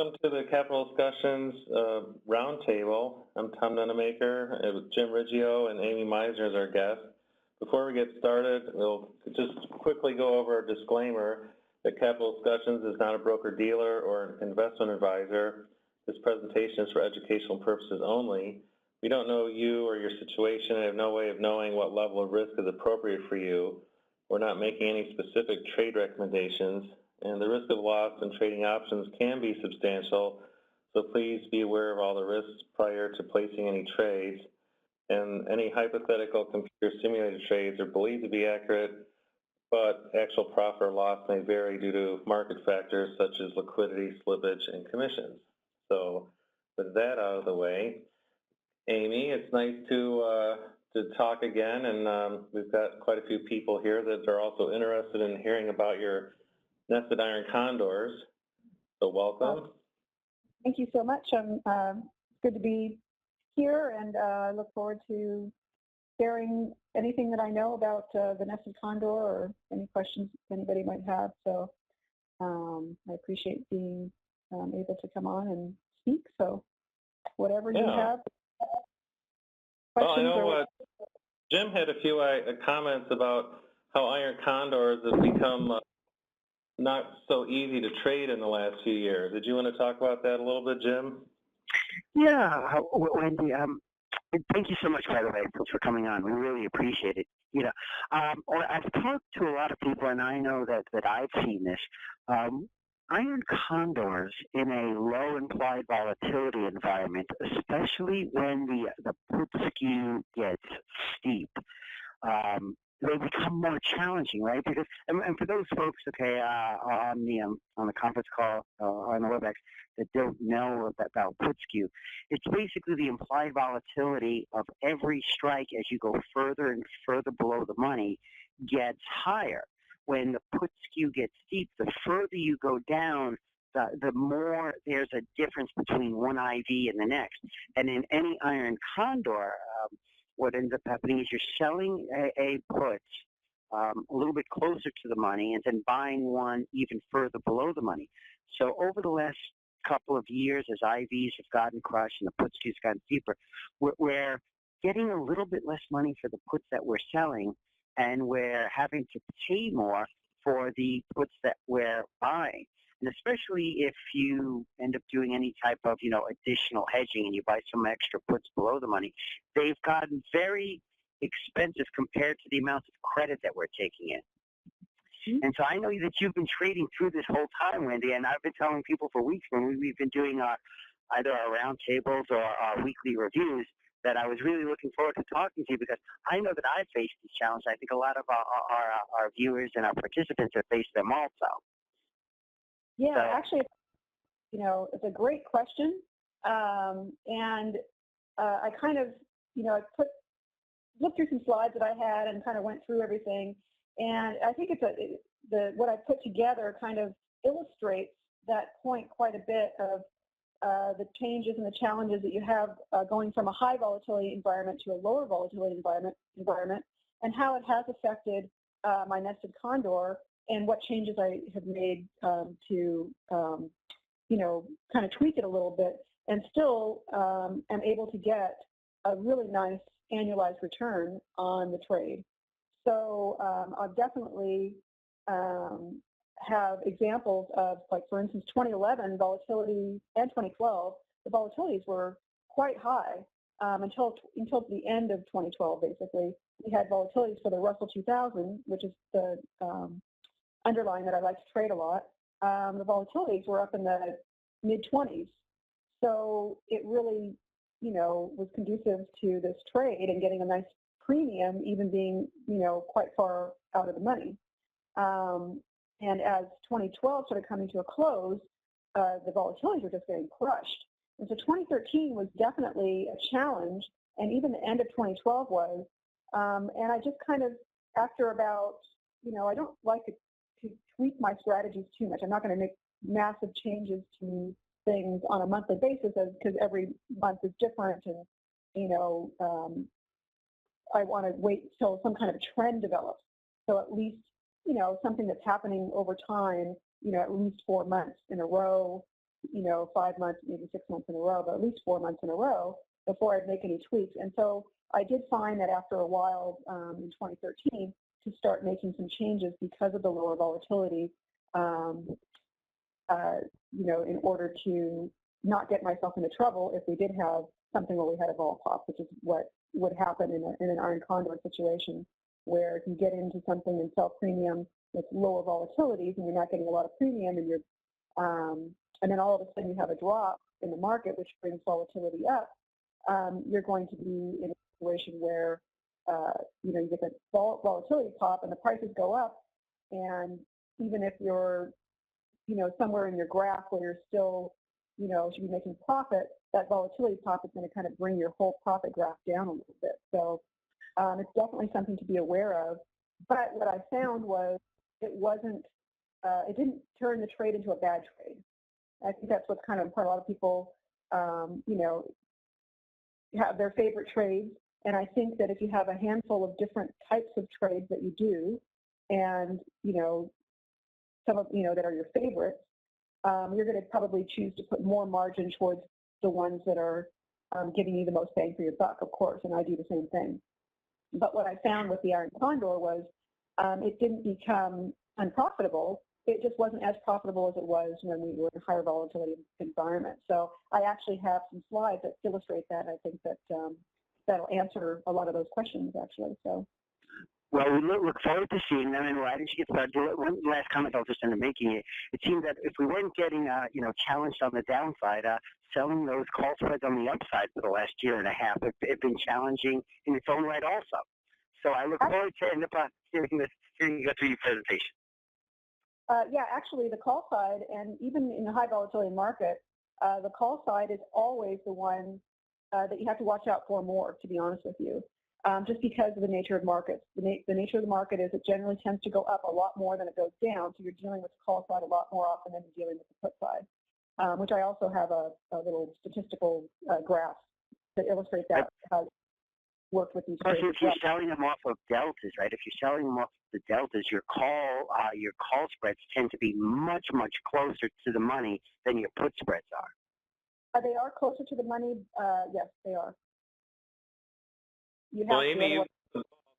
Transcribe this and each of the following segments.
welcome to the Capital Discussions Roundtable. I'm Tom Nunemaker with Jim Riggio and Amy Meissner as our guests. Before we get started, we'll just quickly go over a disclaimer that Capital Discussions is not a broker-dealer or an investment advisor. This presentation is for educational purposes only. We don't know you or your situation and have no way of knowing what level of risk is appropriate for you. We're not making any specific trade recommendations, and the risk of loss in trading options can be substantial, so please be aware of all the risks prior to placing any trades. And any hypothetical computer simulated trades are believed to be accurate, but actual profit or loss may vary due to market factors such as liquidity, slippage, and commissions. So with that out of the way, Amy, it's nice to talk again, and we've got quite a few people here that are also interested in hearing about your Nested Iron Condors, so welcome. Thank you so much. It's good to be here, and I look forward to sharing anything that I know about the Nested Condor or any questions anybody might have. So I appreciate being able to come on and speak. So whatever you have. Well, I know Jim had a few comments about how Iron Condors have become not so easy to trade in the last few years. Did you want to talk about that a little bit, Jim? Yeah, Wendy, thank you so much, by the way, for coming on. We really appreciate it. You know, I've talked to a lot of people, and I know that I've seen this. Iron Condors in a low implied volatility environment, especially when the put skew gets steep, they become more challenging, right? Because and for those folks, okay, on the conference call or on the WebEx that don't know about put skew, it's basically the implied volatility of every strike as you go further and further below the money gets higher. When the put skew gets steep, the further you go down, the more there's a difference between one IV and the next. And in any Iron Condor, what ends up happening is you're selling a put a little bit closer to the money and then buying one even further below the money. So over the last couple of years, as IVs have gotten crushed and the put skew's gotten steeper, we're getting a little bit less money for the puts that we're selling, and we're having to pay more for the puts that we're buying. And especially if you end up doing any type of, additional hedging and you buy some extra puts below the money, they've gotten very expensive compared to the amount of credit that we're taking in. Mm-hmm. And so I know that you've been trading through this whole time, Wendy, and I've been telling people for weeks when we've been doing either our roundtables or our weekly reviews that I was really looking forward to talking to you, because I know that I've faced this challenge. I think a lot of our viewers and our participants have faced them also. Yeah, so, actually, it's a great question. And I kind of, I looked through some slides that I had and kind of went through everything. And I think what I put together kind of illustrates that point quite a bit of the changes and the challenges that you have going from a high volatility environment to a lower volatility environment, and how it has affected my Nested Condor, and what changes I have made to, kind of tweak it a little bit, and still am able to get a really nice annualized return on the trade. So I've definitely have examples of, like, for instance, 2011 volatility and 2012, the volatilities were quite high until the end of 2012, basically. We had volatilities for the Russell 2000, which is the underlying that I like to trade a lot. The volatilities were up in the mid-20s. So it really, was conducive to this trade and getting a nice premium, even being, quite far out of the money. And as 2012 started coming to a close, the volatilities were just getting crushed. And so 2013 was definitely a challenge, and even the end of 2012 was. And I just kind of, after about, I don't like to tweak my strategies too much. I'm not going to make massive changes to things on a monthly basis, because every month is different, and, I want to wait until some kind of trend develops. So at least, something that's happening over time, at least 4 months in a row, 5 months, maybe 6 months in a row, but at least 4 months in a row before I'd make any tweaks. And so I did find that after a while in 2013 to start making some changes because of the lower volatility, in order to not get myself into trouble if we did have something where we had a vol pop, which is what would happen in an iron condor situation, where if you get into something and sell premium with lower volatilities and you're not getting a lot of premium and and then all of a sudden you have a drop in the market which brings volatility up, you're going to be in a situation where you get that volatility pop and the prices go up, and even if you're somewhere in your graph where you're still should be making profit, that volatility pop is going to kind of bring your whole profit graph down a little bit. So it's definitely something to be aware of. But what I found was it didn't turn the trade into a bad trade. I think that's what's kind of important. A lot of people, have their favorite trades. And I think that if you have a handful of different types of trades that you do, and, some of, that are your favorites, you're going to probably choose to put more margin towards the ones that are giving you the most bang for your buck, of course, and I do the same thing. But what I found with the Iron Condor was it didn't become unprofitable. It just wasn't as profitable as it was when we were in a higher volatility environment. So I actually have some slides that illustrate that. I think that that'll answer a lot of those questions, actually. So. Well, we look forward to seeing them. And why didn't you get started? One last comment I'll just end up making it. It seemed that if we weren't getting, challenged on the downside, selling those call spreads on the upside for the last year and a half have been challenging in its own right also. So I look forward to end up hearing you go through your presentation. Yeah, actually, the call side, and even in the high volatility market, the call side is always the one that you have to watch out for more, to be honest with you, just because of the nature of markets. The nature of the market is it generally tends to go up a lot more than it goes down, so you're dealing with the call side a lot more often than you're dealing with the put side, which I also have a little statistical graph that illustrates that, how worked with these trades. If you're selling them off of deltas, right? If you're selling them off the deltas, your call spreads tend to be much, much closer to the money than your put spreads are. They are closer to the money. Yes, they are. Well, Amy,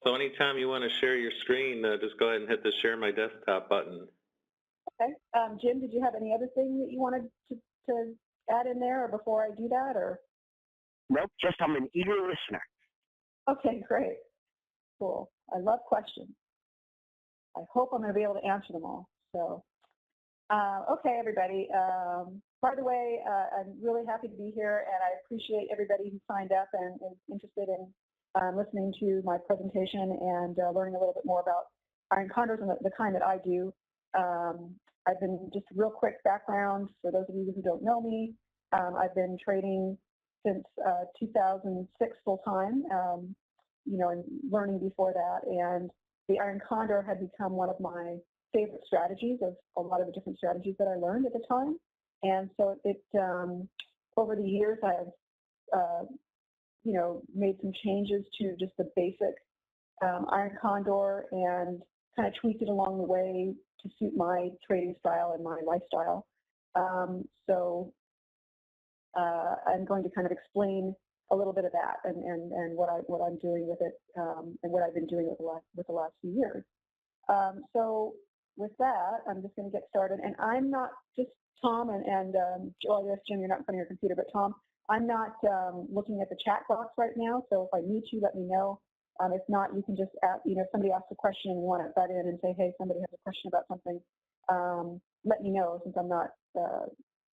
so anytime you want to share your screen, just go ahead and hit the Share My Desktop button. Okay. Jim, did you have any other thing that you wanted to add in there, or before I do that, or? Nope, just I'm an eager listener. Okay, great. Cool. I love questions. I hope I'm going to be able to answer them all. So, okay, everybody. By the way, I'm really happy to be here, and I appreciate everybody who signed up and is interested in listening to my presentation and learning a little bit more about iron condors and the kind that I do. I've been, just a real quick background for those of you who don't know me, I've been trading since 2006 full-time, and learning before that. And the Iron Condor had become one of my favorite strategies of a lot of the different strategies that I learned at the time. And so over the years, I've, made some changes to just the basic Iron Condor and kind of tweaked it along the way to suit my trading style and my lifestyle. So I'm going to kind of explain a little bit of that and what I'm doing with it, and what I've been doing with the last few years. So with that, I'm just going to get started. And I'm not just Tom and well, yes, Jim, you're not in front of your computer, but Tom, I'm not looking at the chat box right now. So if I need to, let me know. If not, you can just ask, if somebody asks a question and you want to butt in and say, hey, somebody has a question about something, let me know, since I'm not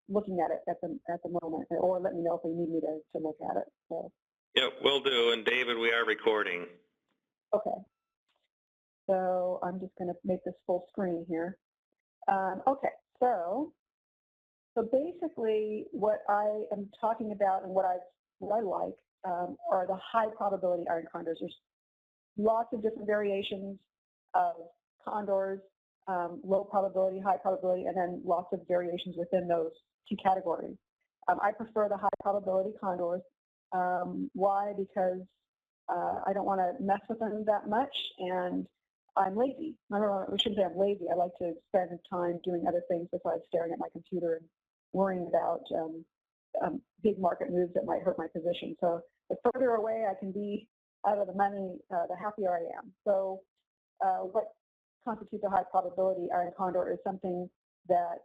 looking at it at the moment, or let me know if you need me to look at it. So. Yep, will do. And David, we are recording. Okay. So I'm just going to make this full screen here. Okay, so basically what I am talking about and what I like are the high probability iron condors. There's lots of different variations of condors, low probability, high probability, and then lots of variations within those two categories. I prefer the high probability condors. Why? Because I don't want to mess with them that much, and I'm lazy. We shouldn't say I'm lazy. I like to spend time doing other things besides staring at my computer worrying about big market moves that might hurt my position. So the further away I can be out of the money, the happier I am. So what constitutes a high probability iron condor is something that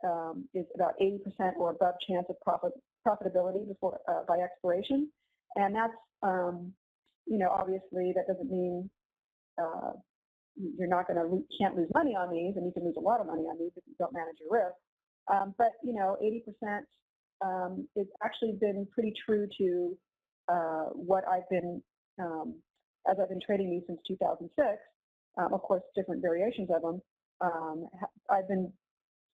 is about 80% or above chance of profitability before by expiration, and that's obviously that doesn't mean you're not going to can't lose money on these, and you can lose a lot of money on these if you don't manage your risk. But 80% has actually been pretty true to what I've been as I've been trading these since 2006. Of course, different variations of them. I've been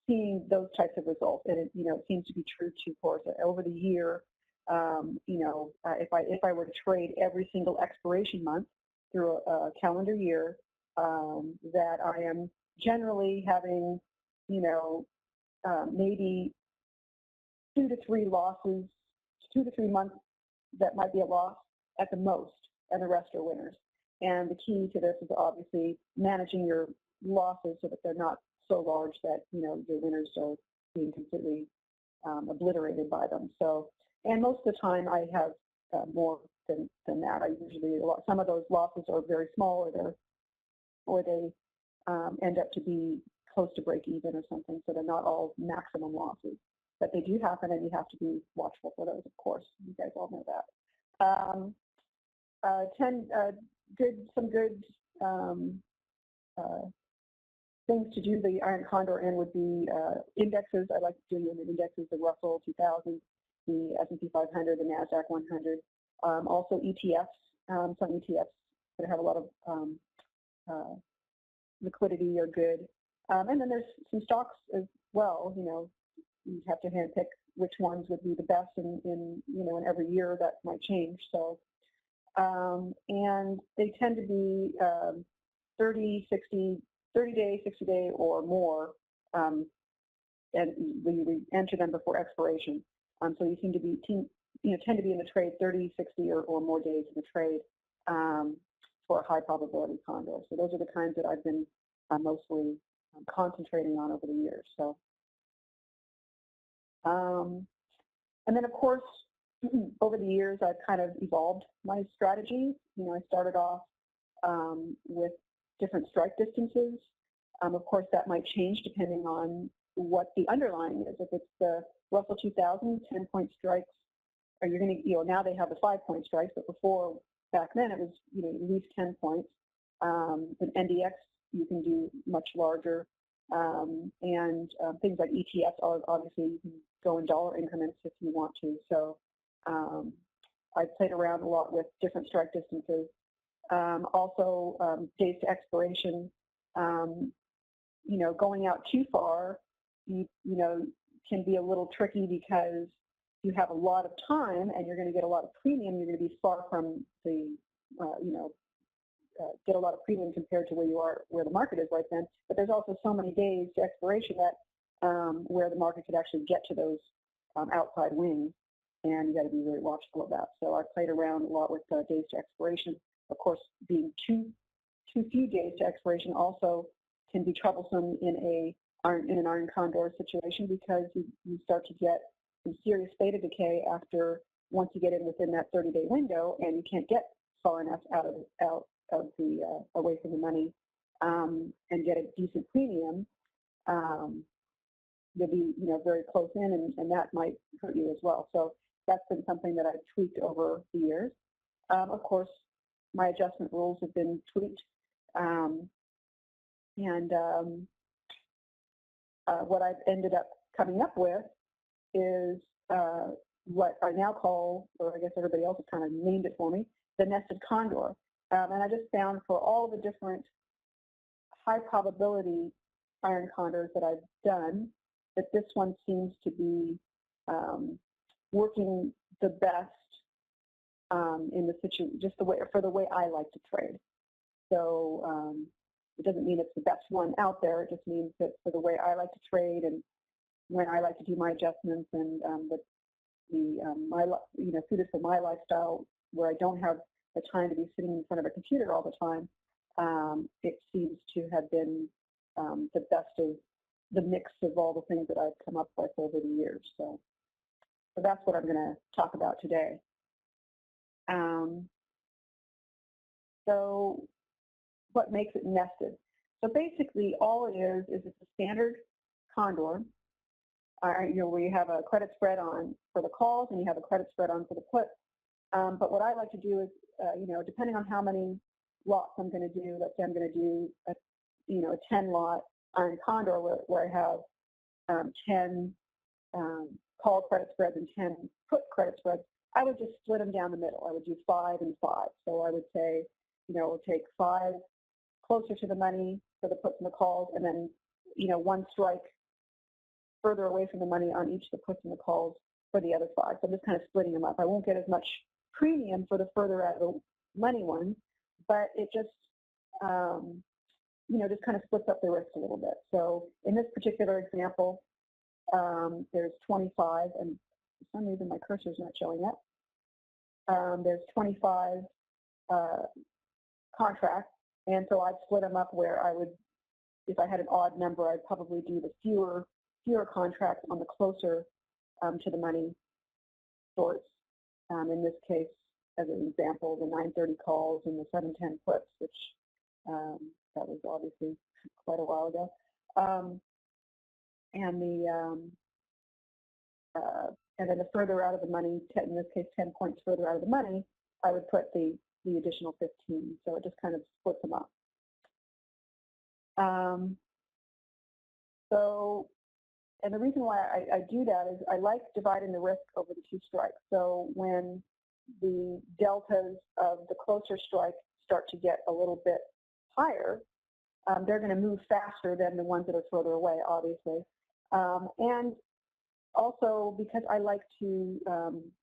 seeing those types of results, and it seems to be true to, of course, over the year. If I were to trade every single expiration month through a calendar year, that I am generally having, maybe 2 to 3 losses, 2 to 3 months that might be a loss at the most, and the rest are winners. And the key to this is obviously managing your losses so that they're not so large that your winners are being completely obliterated by them. So, and most of the time I have more than that. I usually some of those losses are very small, or they end up to be close to break even or something. So they're not all maximum losses, but they do happen, and you have to be watchful for those. Of course, you guys all know that. Some good things to do the iron condor in would be indexes. I like doing them in indexes: the Russell 2000, the S&P 500, the Nasdaq 100. Also ETFs. Some ETFs that have a lot of liquidity are good. And then there's some stocks as well. You have to handpick which ones would be the best in every year. That might change. So, and they tend to be 30 day, 60 day or more, and we enter them before expiration. So you tend to be in the trade 30, 60 or more days in the trade for a high probability condor. So those are the kinds that I've been mostly concentrating on over the years. So, and then of course, over the years, I've kind of evolved my strategy. I started off with different strike distances. Of course, that might change depending on what the underlying is. If it's the Russell 2000, 10-point strikes, or you're going to, now they have the 5-point strikes, but before, back then, it was, at least 10 points. With NDX, you can do much larger, and things like ETFs, obviously, you can go in dollar increments if you want to. So I played around a lot with different strike distances. Also, days to expiration, going out too far, can be a little tricky because you have a lot of time and you're going to get a lot of premium. You're going to be far from the, get a lot of premium compared to where the market is right then. But there's also so many days to expiration that where the market could actually get to those outside wings, and you got to be very watchful of that. So I played around a lot with days to expiration. Of course, being too few days to expiration also can be troublesome in an iron condor situation, because you start to get some serious theta decay once you get in within that 30-day window, and you can't get far enough out of the away from the money and get a decent premium. You'll be very close in, and that might hurt you as well. So that's been something that I've tweaked over the years. Of course, my adjustment rules have been tweaked, and what I've ended up coming up with is what I now call, or I guess everybody else has kind of named it for me, the Nested Condor. And I just found for all the different high probability iron condors that I've done, that this one seems to be working the best in the situation, just for the way I like to trade. So it doesn't mean it's the best one out there. It just means that for the way I like to trade and when I like to do my adjustments, and suited for my lifestyle, where I don't have the time to be sitting in front of a computer all the time, it seems to have been the best of the mix of all the things that I've come up with over the years. So that's what I'm going to talk about today. So what makes it nested? So basically, all it is it's a standard condor, where you have a credit spread on for the calls and you have a credit spread on for the puts. But what I like to do is, depending on how many lots I'm going to do, let's say I'm going to do a 10 lot iron condor where I have 10 call credit spreads and 10 put credit spreads, I would just split them down the middle. I would do 5 and 5. So I would say, we'll take 5 closer to the money for the puts and the calls, and then, 1 strike further away from the money on each of the puts and the calls for the other 5. So I'm just kind of splitting them up. I won't get as much premium for the further out of the money ones, but it just, just kind of splits up the risk a little bit. So in this particular example, there's 25, and for some reason my cursor's not showing up. There's 25 contracts, and so I'd split them up where I would, if I had an odd number, I'd probably do the fewer contracts on the closer to the money sorts. In this case, as an example, the 930 calls and the 710 puts, which that was obviously quite a while ago. And then the further out of the money, in this case 10 points further out of the money, I would put the additional 15. So it just kind of splits them up. And the reason why I do that is I like dividing the risk over the 2 strikes. So when the deltas of the closer strike start to get a little bit higher, they're going to move faster than the ones that are further away, obviously. And also because I like to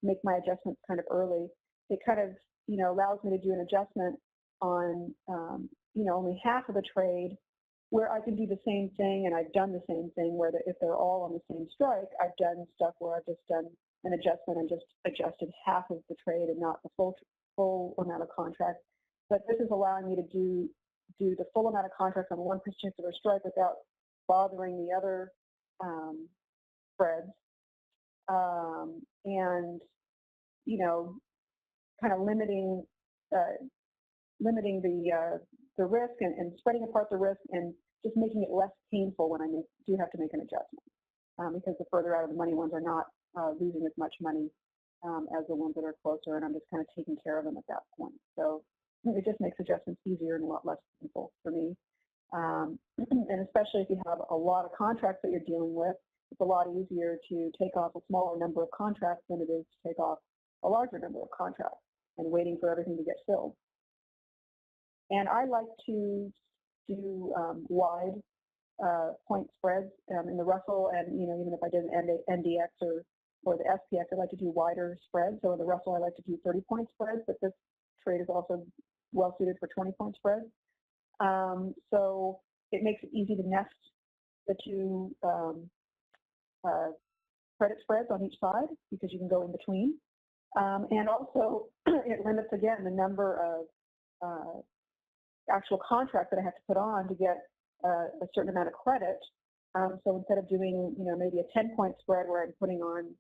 make my adjustments kind of early, it kind of, allows me to do an adjustment on, only half of the trade, where I can do the same thing, and I've done the same thing, where if they're all on the same strike, I've done stuff where I've just done an adjustment and just adjusted half of the trade and not the full amount of contract. But this is allowing me to do the full amount of contract on one particular strike without bothering the other spreads, and kind of limiting the risk and spreading apart the risk and just making it less painful when I do have to make an adjustment, because the further out of the money ones are not losing as much money as the ones that are closer, and I'm just kind of taking care of them at that point. So it just makes adjustments easier and a lot less painful for me. And especially if you have a lot of contracts that you're dealing with, it's a lot easier to take off a smaller number of contracts than it is to take off a larger number of contracts and waiting for everything to get filled. And I like to do wide point spreads in the Russell, and even if I did an NDX or the SPX, I like to do wider spreads. So in the Russell, I like to do 30-point spreads, but this trade is also well suited for 20-point spreads. So it makes it easy to nest the 2 credit spreads on each side because you can go in between. And also, it limits, again, the number of actual contract that I have to put on to get a certain amount of credit. So instead of doing, maybe a 10-point spread where I'm putting on,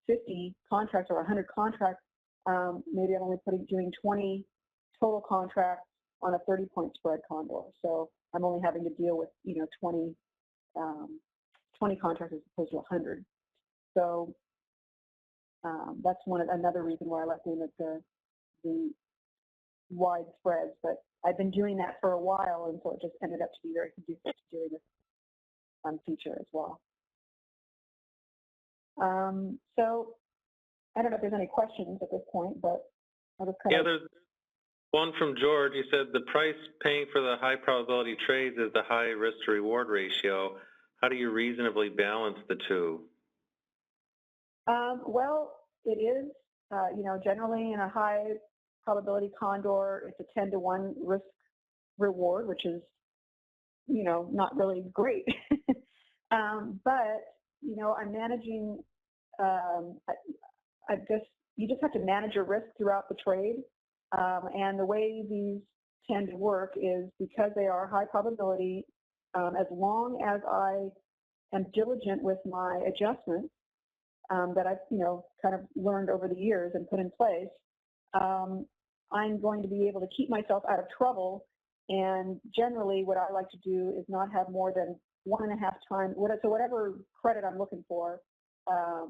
50 contracts or 100 contracts, maybe I'm only doing 20 total contracts on a 30-point spread condor. So I'm only having to deal with, 20 contracts as opposed to 100. So that's another reason why I like doing the wide spreads, but I've been doing that for a while, and so it just ended up to be very conducive to doing this feature as well. So I don't know if there's any questions at this point, but I'll just kind of... there's one from George. He said the price paying for the high probability trades is the high risk to reward ratio. How do you reasonably balance the 2? Well, it is, generally in a high probability condor, it's a 10-to-1 risk reward, which is, not really great. But, I'm managing, you just have to manage your risk throughout the trade. And the way these tend to work is because they are high probability, as long as I am diligent with my adjustments that I've, kind of learned over the years and put in place, I'm going to be able to keep myself out of trouble. And generally, what I like to do is not have more than 1.5 times. So whatever credit I'm looking for to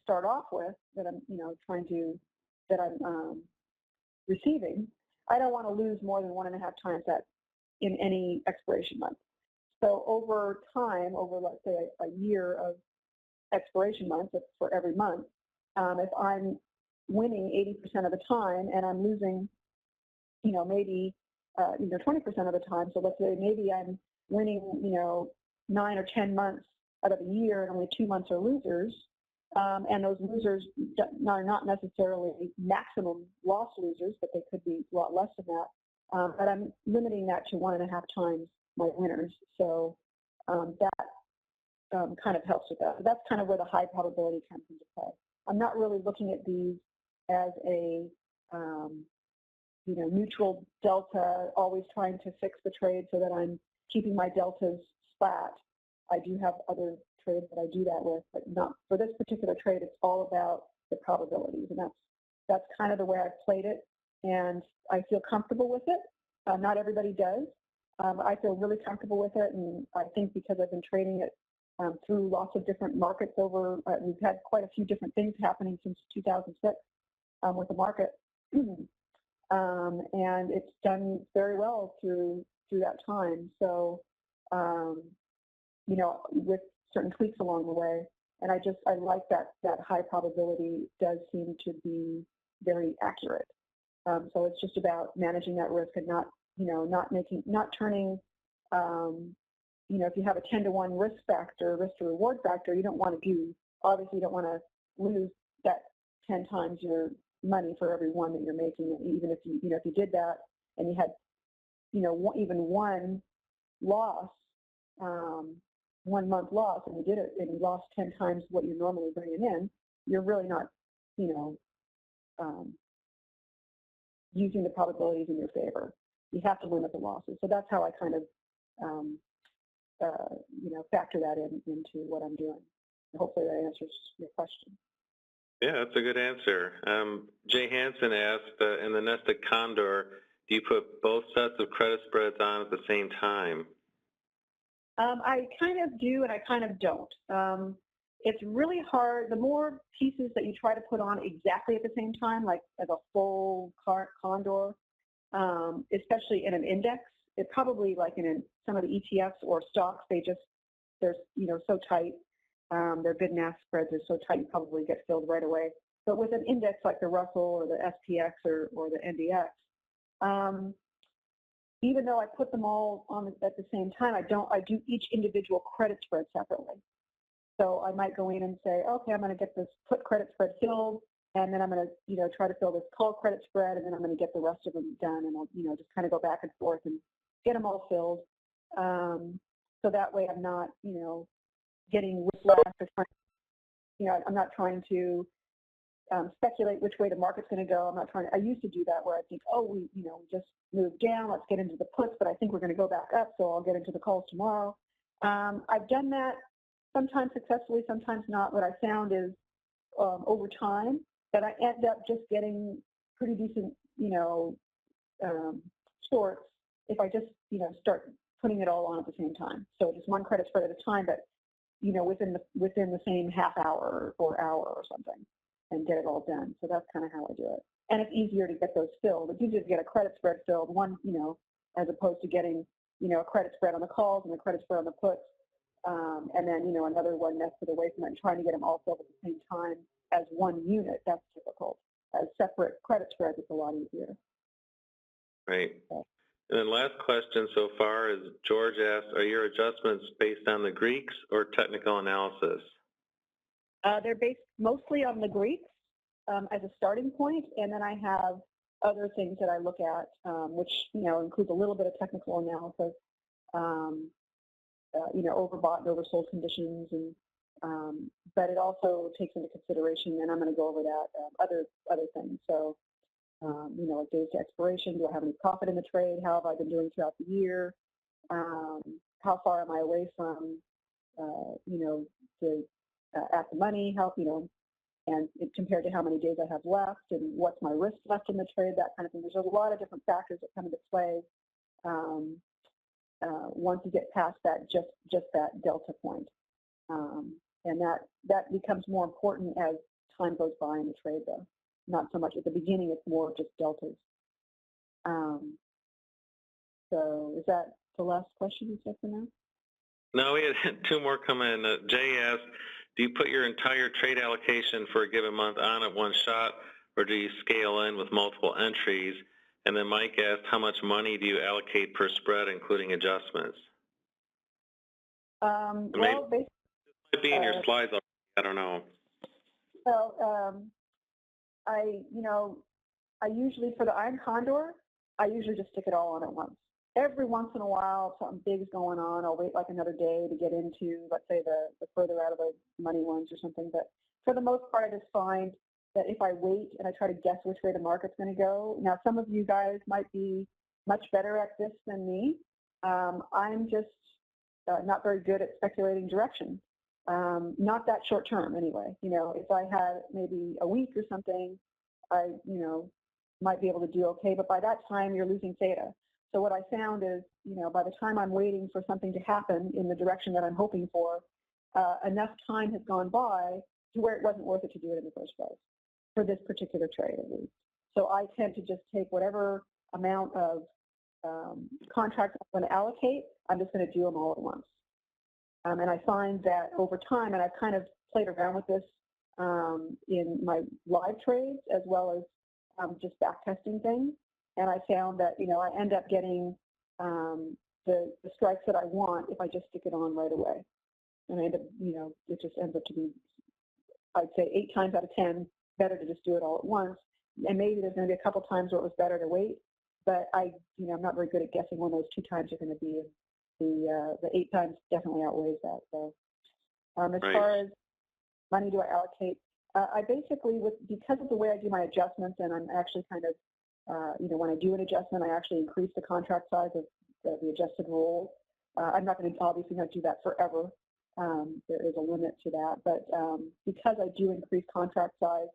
start off with, that I'm, that I'm receiving, I don't want to lose more than 1.5 times that in any expiration month. So over time, over let's say a year of expiration months for every month, if I'm winning 80% of the time and I'm losing, maybe 20% of the time. So let's say maybe I'm winning, 9 or 10 months out of a year, and only 2 months are losers. And those losers are not necessarily maximum loss losers, but they could be a lot less than that. But I'm limiting that to 1.5 times my winners. So that kind of helps with that. That's kind of where the high probability comes into play. I'm not really looking at these as a neutral delta, always trying to fix the trade so that I'm keeping my deltas flat. I do have other trades that I do that with, but not for this particular trade. It's all about the probabilities, and that's kind of the way I've played it, and I feel comfortable with it. Not everybody does. I feel really comfortable with it, and I think because I've been trading it through lots of different markets over, we've had quite a few different things happening since 2006 with the market, and it's done very well through that time. So, with certain tweaks along the way, and I like that high probability does seem to be very accurate. So it's just about managing that risk and not turning, if you have a 10-to-1 risk to reward factor, you don't want to obviously you don't want to lose that 10 times your money for every one that you're making. Even if if you did that and you had, even one loss, 1 month loss, and you did it and you lost 10 times what you're normally bringing in, you're really not, using the probabilities in your favor. You have to limit the losses. So that's how I kind of, factor that into what I'm doing. Hopefully that answers your question. Yeah, that's a good answer. Jay Hansen asked, in the Nested Condor, do you put both sets of credit spreads on at the same time? I kind of do, and I kind of don't. It's really hard. The more pieces that you try to put on exactly at the same time, like as a full condor, especially in an index, it probably like in some of the ETFs or stocks, they're so tight. Their bid and ask spreads are so tight, you probably get filled right away. But with an index like the Russell or the SPX or the NDX, even though I put them all on at the same time, I do each individual credit spread separately. So I might go in and say, okay, I'm going to get this put credit spread filled, and then I'm going to, try to fill this call credit spread, and then I'm going to get the rest of them done, and I'll, just kind of go back and forth and get them all filled. So that way I'm not, getting whiplash or I'm not trying to speculate which way the market's going to go. I'm not trying to, I used to do that where I think, oh, we just moved down, let's get into the puts, but I think we're going to go back up, so I'll get into the calls tomorrow. I've done that sometimes successfully, sometimes not. What I found is over time that I end up just getting pretty decent, shorts if I just, start putting it all on at the same time. So just one credit spread at a time, but, within the same half hour or hour or something, and get it all done. So that's kind of how I do it. And it's easier to get those filled. It's easier to get a credit spread filled, one, as opposed to getting, a credit spread on the calls and a credit spread on the puts. And then, another one nested away from it, and trying to get them all filled at the same time as one unit, that's difficult. As separate credit spreads, it's a lot easier. Right. And then last question so far is George asked, are your adjustments based on the Greeks or technical analysis? They're based mostly on the Greeks as a starting point, and then I have other things that I look at, which, includes a little bit of technical analysis, overbought and oversold conditions, and but it also takes into consideration, and I'm going to go over that, other things. So, like days to expiration, do I have any profit in the trade? How have I been doing throughout the year? how far am I away from, the at the money, how, and compared to how many days I have left, and what's my risk left in the trade, that kind of thing. There's a lot of different factors that come into play once you get past that just that delta point, and that becomes more important as time goes by in the trade, though. Not so much at the beginning; it's more just deltas. So, is that the last question you said for now? No, we had two more come in. Jay asked, do you put your entire trade allocation for a given month on at one shot, or do you scale in with multiple entries? And then Mike asked, how much money do you allocate per spread, including adjustments? Well, it might be in your slides already. I don't know. Well, I usually, for the Iron Condor, I usually just stick it all on at once. Every once in a while, something big is going on. I'll wait like another day to get into, let's say, the further out of the money ones or something. But for the most part, I just find that if I wait and I try to guess which way the market's going to go. Now, some of you guys might be much better at this than me. I'm just not very good at speculating direction. Not that short term, anyway. If I had maybe a week or something, I, might be able to do okay. But by that time, you're losing theta. So what I found is, by the time I'm waiting for something to happen in the direction that I'm hoping for, enough time has gone by to where it wasn't worth it to do it in the first place, for this particular trade at least. So I tend to just take whatever amount of contracts I'm going to allocate, I'm just going to do them all at once. And I find that over time, and I've kind of played around with this in my live trades as well as just back testing things. And I found that, I end up getting the strikes that I want if I just stick it on right away. And I end up, it just ends up to be, I'd say 8 times out of 10, better to just do it all at once. And maybe there's going to be a couple times where it was better to wait, but I'm not very good at guessing when those 2 times are going to be. The 8 times definitely outweighs that. So as far as money do I allocate, I basically, because of the way I do my adjustments, and I'm actually kind of, when I do an adjustment, I actually increase the contract size of the adjusted roll. I'm not going to obviously not do that forever. There is a limit to that, but because I do increase contract size,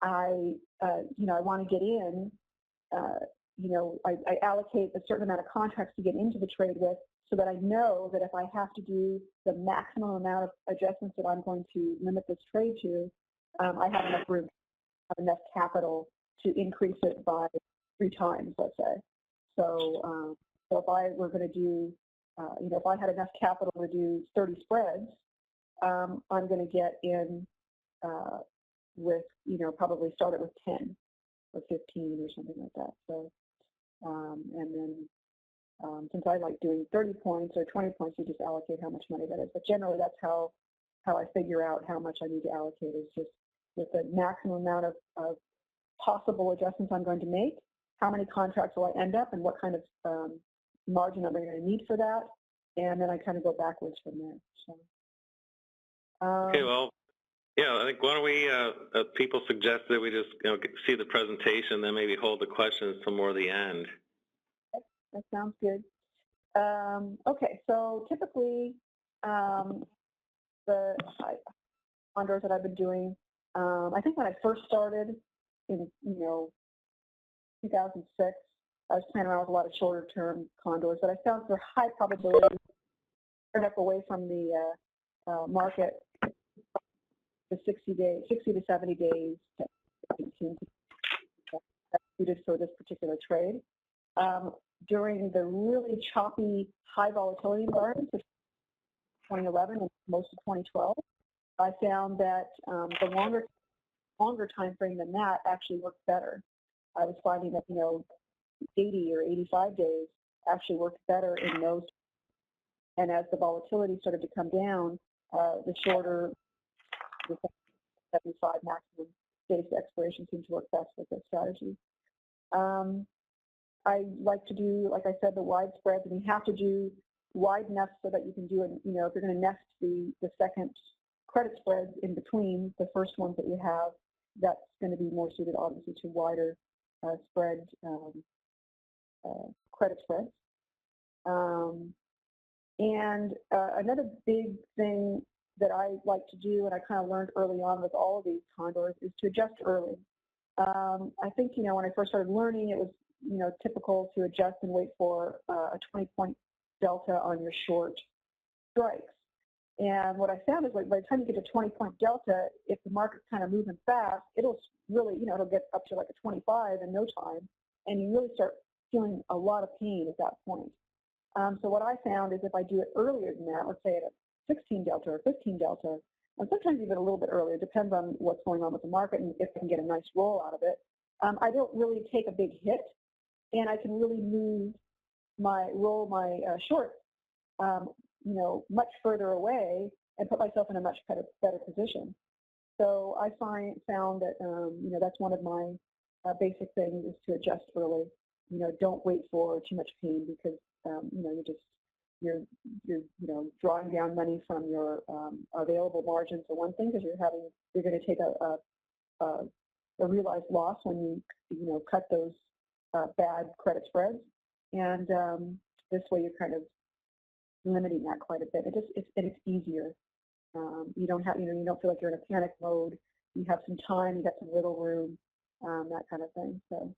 I want to get in. I allocate a certain amount of contracts to get into the trade with, so that I know that if I have to do the maximum amount of adjustments that I'm going to limit this trade to, I have enough room, have enough capital to increase it by 3 times, let's say. So, if I were going to do, if I had enough capital to do 30 spreads, I'm going to get in with, probably start it with 10 or 15 or something like that. So, and then since I like doing 30 points or 20 points, you just allocate how much money that is. But generally, that's how I figure out how much I need to allocate, is just with the maximum amount of possible adjustments I'm going to make, how many contracts will I end up, and what kind of margin am I going to need for that, and then I kind of go backwards from there. So, okay, well, yeah, I think why don't we, people suggested that we just see the presentation, then maybe hold the questions till more the end. That sounds good. Okay, so typically the condors that I've been doing, I think when I first started in 2006, I was playing around with a lot of shorter term condors, but I found for high probability, turned up away from the market the 60 to 70 days suited for this particular trade. During the really choppy high volatility environment, 2011 and most of 2012, I found that the longer time frame than that actually worked better. I was finding that 80 or 85 days actually worked better in those. And as the volatility started to come down, the shorter, the 75 maximum days to expiration seemed to work best with this strategy. I like to do, like I said, the wide spreads, and you have to do wide enough so that you can do it. If you're going to nest the second credit spreads in between the first ones that you have, that's going to be more suited, obviously, to wider spread credit spreads. Another big thing that I like to do, and I kind of learned early on with all of these condors, is to adjust early. I think, when I first started learning, it was, typical to adjust and wait for a 20-point delta on your short strikes. And what I found is, like, by the time you get to 20-point delta, if the market's kind of moving fast, it'll really, it'll get up to like a 25 in no time, and you really start feeling a lot of pain at that point. So what I found is if I do it earlier than that, let's say at a 16 delta or 15 delta, and sometimes even a little bit earlier, it depends on what's going on with the market and if I can get a nice roll out of it, I don't really take a big hit, and I can really move my short, much further away and put myself in a much better position. So I found that, that's one of my basic things is to adjust early. Don't wait for too much pain because, you're drawing down money from your available margins for one thing, because you're going to take a realized loss when you cut those bad credit spreads, and this way you're kind of limiting that quite a bit. It's easier. You don't feel like you're in a panic mode. You have some time, you got some wiggle room, that kind of thing. So,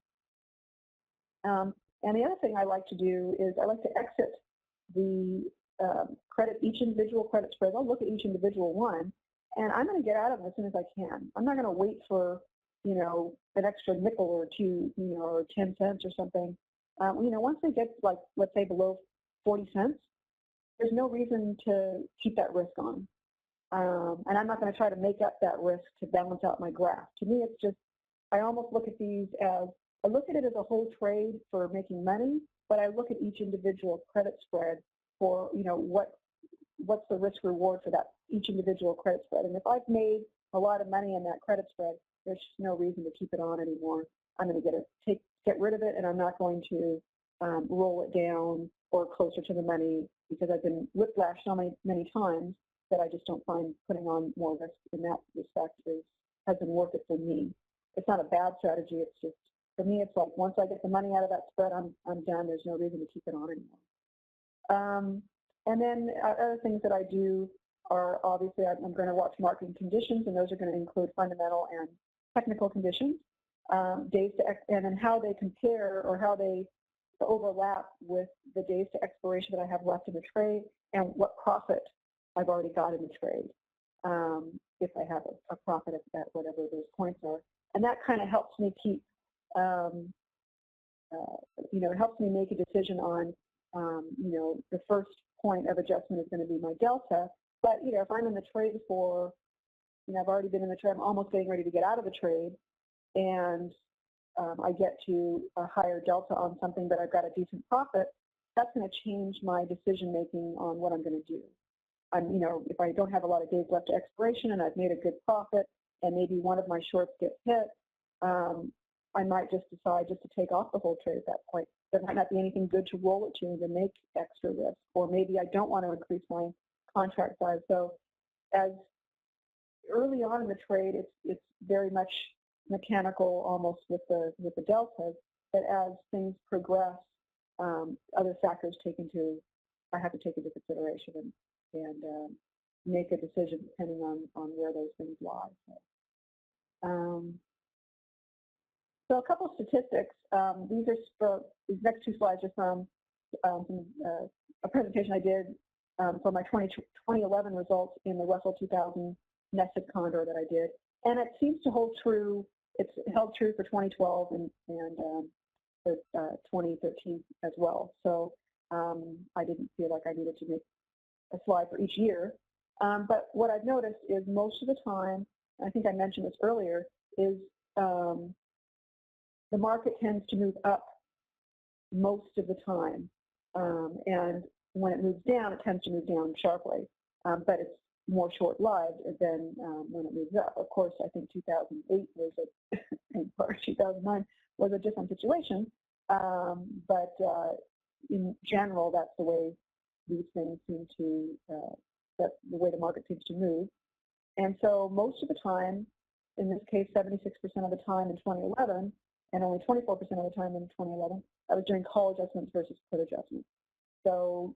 and the other thing I like to do is I like to exit the each individual credit spread. I'll look at each individual one, and I'm going to get out of them as soon as I can. I'm not going to wait for, an extra nickel or two, or 10 cents or something. Once they get, like, let's say below 40 cents, there's no reason to keep that risk on. And I'm not going to try to make up that risk to balance out my graph. To me, it's just, I almost look at these as, I look at it as a whole trade for making money, but I look at each individual credit spread for, what's the risk reward for that, each individual credit spread. And if I've made a lot of money in that credit spread, there's just no reason to keep it on anymore. I'm going to get rid of it, and I'm not going to roll it down or closer to the money, because I've been whiplashed so many times that I just don't find putting on more risk in that respect has been worth it for me. It's not a bad strategy. It's just, for me, it's like once I get the money out of that spread, I'm done. There's no reason to keep it on anymore. And then other things that I do are, obviously, I'm going to watch market conditions, and those are going to include fundamental and technical conditions, days to and then how they compare or how they overlap with the days to expiration that I have left in the trade, and what profit I've already got in the trade, if I have a profit at whatever those points are. And that kind of helps me keep, it helps me make a decision on, the first point of adjustment is going to be my delta. But, if I'm in the trade for, I've already been in the trade, I'm almost getting ready to get out of the trade, and I get to a higher delta on something, but I've got a decent profit, that's going to change my decision making on what I'm going to do. If I don't have a lot of days left to expiration and I've made a good profit, and maybe one of my shorts gets hit, I might just decide just to take off the whole trade at that point. There might not be anything good to roll it to make extra risk, or maybe I don't want to increase my contract size. So, as early on in the trade, it's very much mechanical, almost with the deltas. But as things progress, other factors I have to take into consideration and make a decision depending on where those things lie. So a couple of statistics. These next two slides are from a presentation I did for my 2011 results in the Russell 2000 Nested Condor that I did, and it seems to hold true. It's held true for 2012 and for 2013 as well. So I didn't feel like I needed to make a slide for each year. But what I've noticed is most of the time, I think I mentioned this earlier, is the market tends to move up most of the time. And when it moves down, it tends to move down sharply. But it's more short-lived than when it moves up. Of course, I think 2008 was and 2009 was a different situation. But in general, that's the way these things seem to, that's the way the market seems to move. And so most of the time, in this case, 76% of the time in 2011, and only 24% of the time in 2011, I was doing call adjustments versus put adjustments. So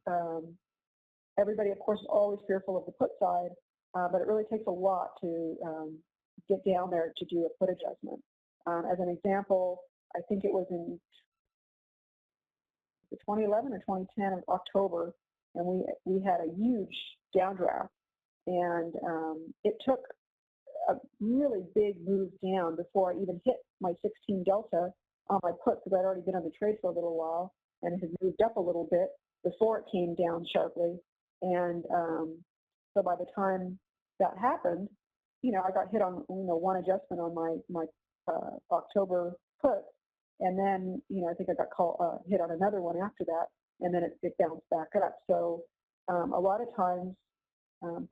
everybody, of course, is always fearful of the put side, but it really takes a lot to get down there to do a put adjustment. As an example, I think it was in 2011 or 2010 of October, and we had a huge downdraft, and it took a really big move down before I even hit my 16 delta on my put, because I'd already been on the trade for a little while, and it had moved up a little bit before it came down sharply. And so by the time that happened, I got hit on one adjustment on my October put, and then I think I got hit on another one after that, and then it bounced back up. So a lot of times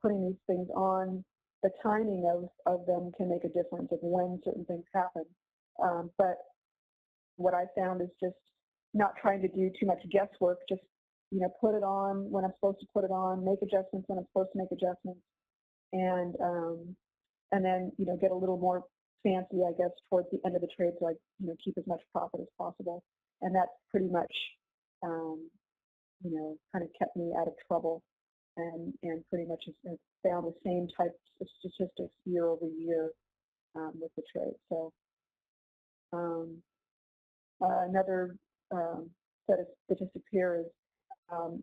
putting these things on, the timing of them can make a difference of when certain things happen. But what I found is just not trying to do too much guesswork, just put it on when I'm supposed to put it on, make adjustments when I'm supposed to make adjustments, and then get a little more fancy, I guess, towards the end of the trade, so I keep as much profit as possible. And that's pretty much kind of kept me out of trouble, and pretty much has found the same types of statistics year over year with the trade. So another set of statistics here is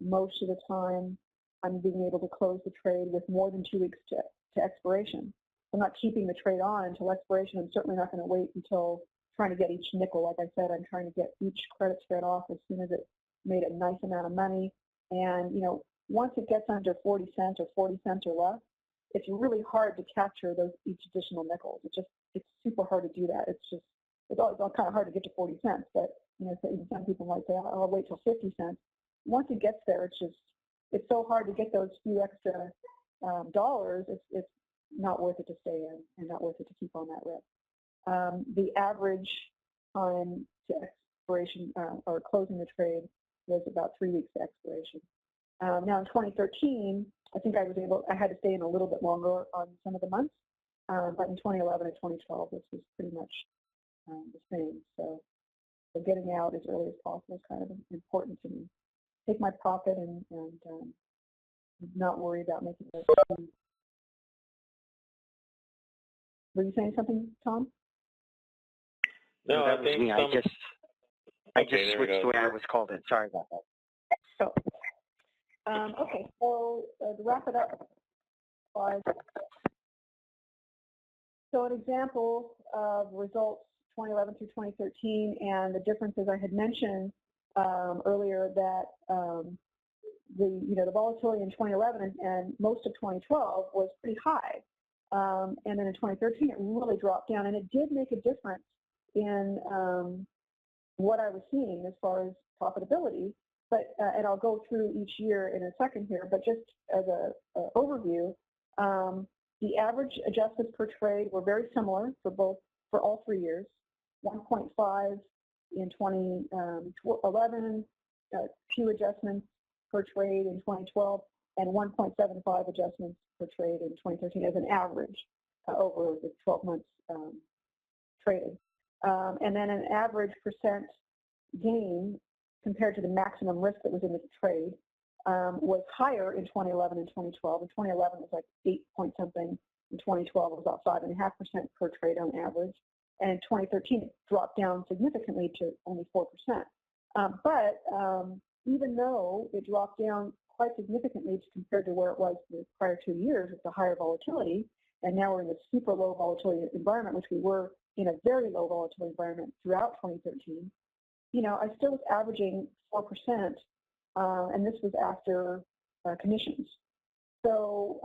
most of the time I'm being able to close the trade with more than 2 weeks to expiration. I'm not keeping the trade on until expiration. I'm certainly not going to wait until trying to get each nickel. Like I said, I'm trying to get each credit spread off as soon as it made a nice amount of money. And once it gets under 40 cents or 40 cents or less, it's really hard to capture each additional nickel. It's super hard to do that. It's all kind of hard to get to 40 cents. But some people might say, I'll wait till 50 cents. Once it gets there, it's so hard to get those few extra dollars. It's not worth it to stay in, and not worth it to keep on that risk. The average time to expiration or closing the trade was about 3 weeks to expiration. Now in 2013, I think I had to stay in a little bit longer on some of the months, but in 2011 and 2012, this was pretty much the same. So getting out as early as possible is kind of important to me. Take my profit and not worry about making those. Were you saying something, Tom? No, that I was think me. I just switched the way I was called in. Sorry about that. So, okay. So to wrap it up, so an example of results 2011 through 2013 and the differences I had mentioned earlier, that the volatility in 2011 and most of 2012 was pretty high. And then in 2013, it really dropped down, and it did make a difference in what I was seeing as far as profitability. But and I'll go through each year in a second here. But just as an overview, the average adjustments per trade were very similar for all 3 years. 1.5 in 2011, 2 adjustments per trade in 2012, and 1.75 adjustments per trade in 2013 as an average over the 12 months traded. And then an average percent gain compared to the maximum risk that was in the trade was higher in 2011 and 2012. In 2011, it was like 8 point something. In 2012, it was about 5.5% per trade on average. And in 2013, it dropped down significantly to only 4%. But even though it dropped down quite significantly compared to where it was the prior 2 years with the higher volatility, and now we're in a super low volatility environment, which we were in a very low volatility environment throughout 2013, I still was averaging 4%, and this was after commissions. So,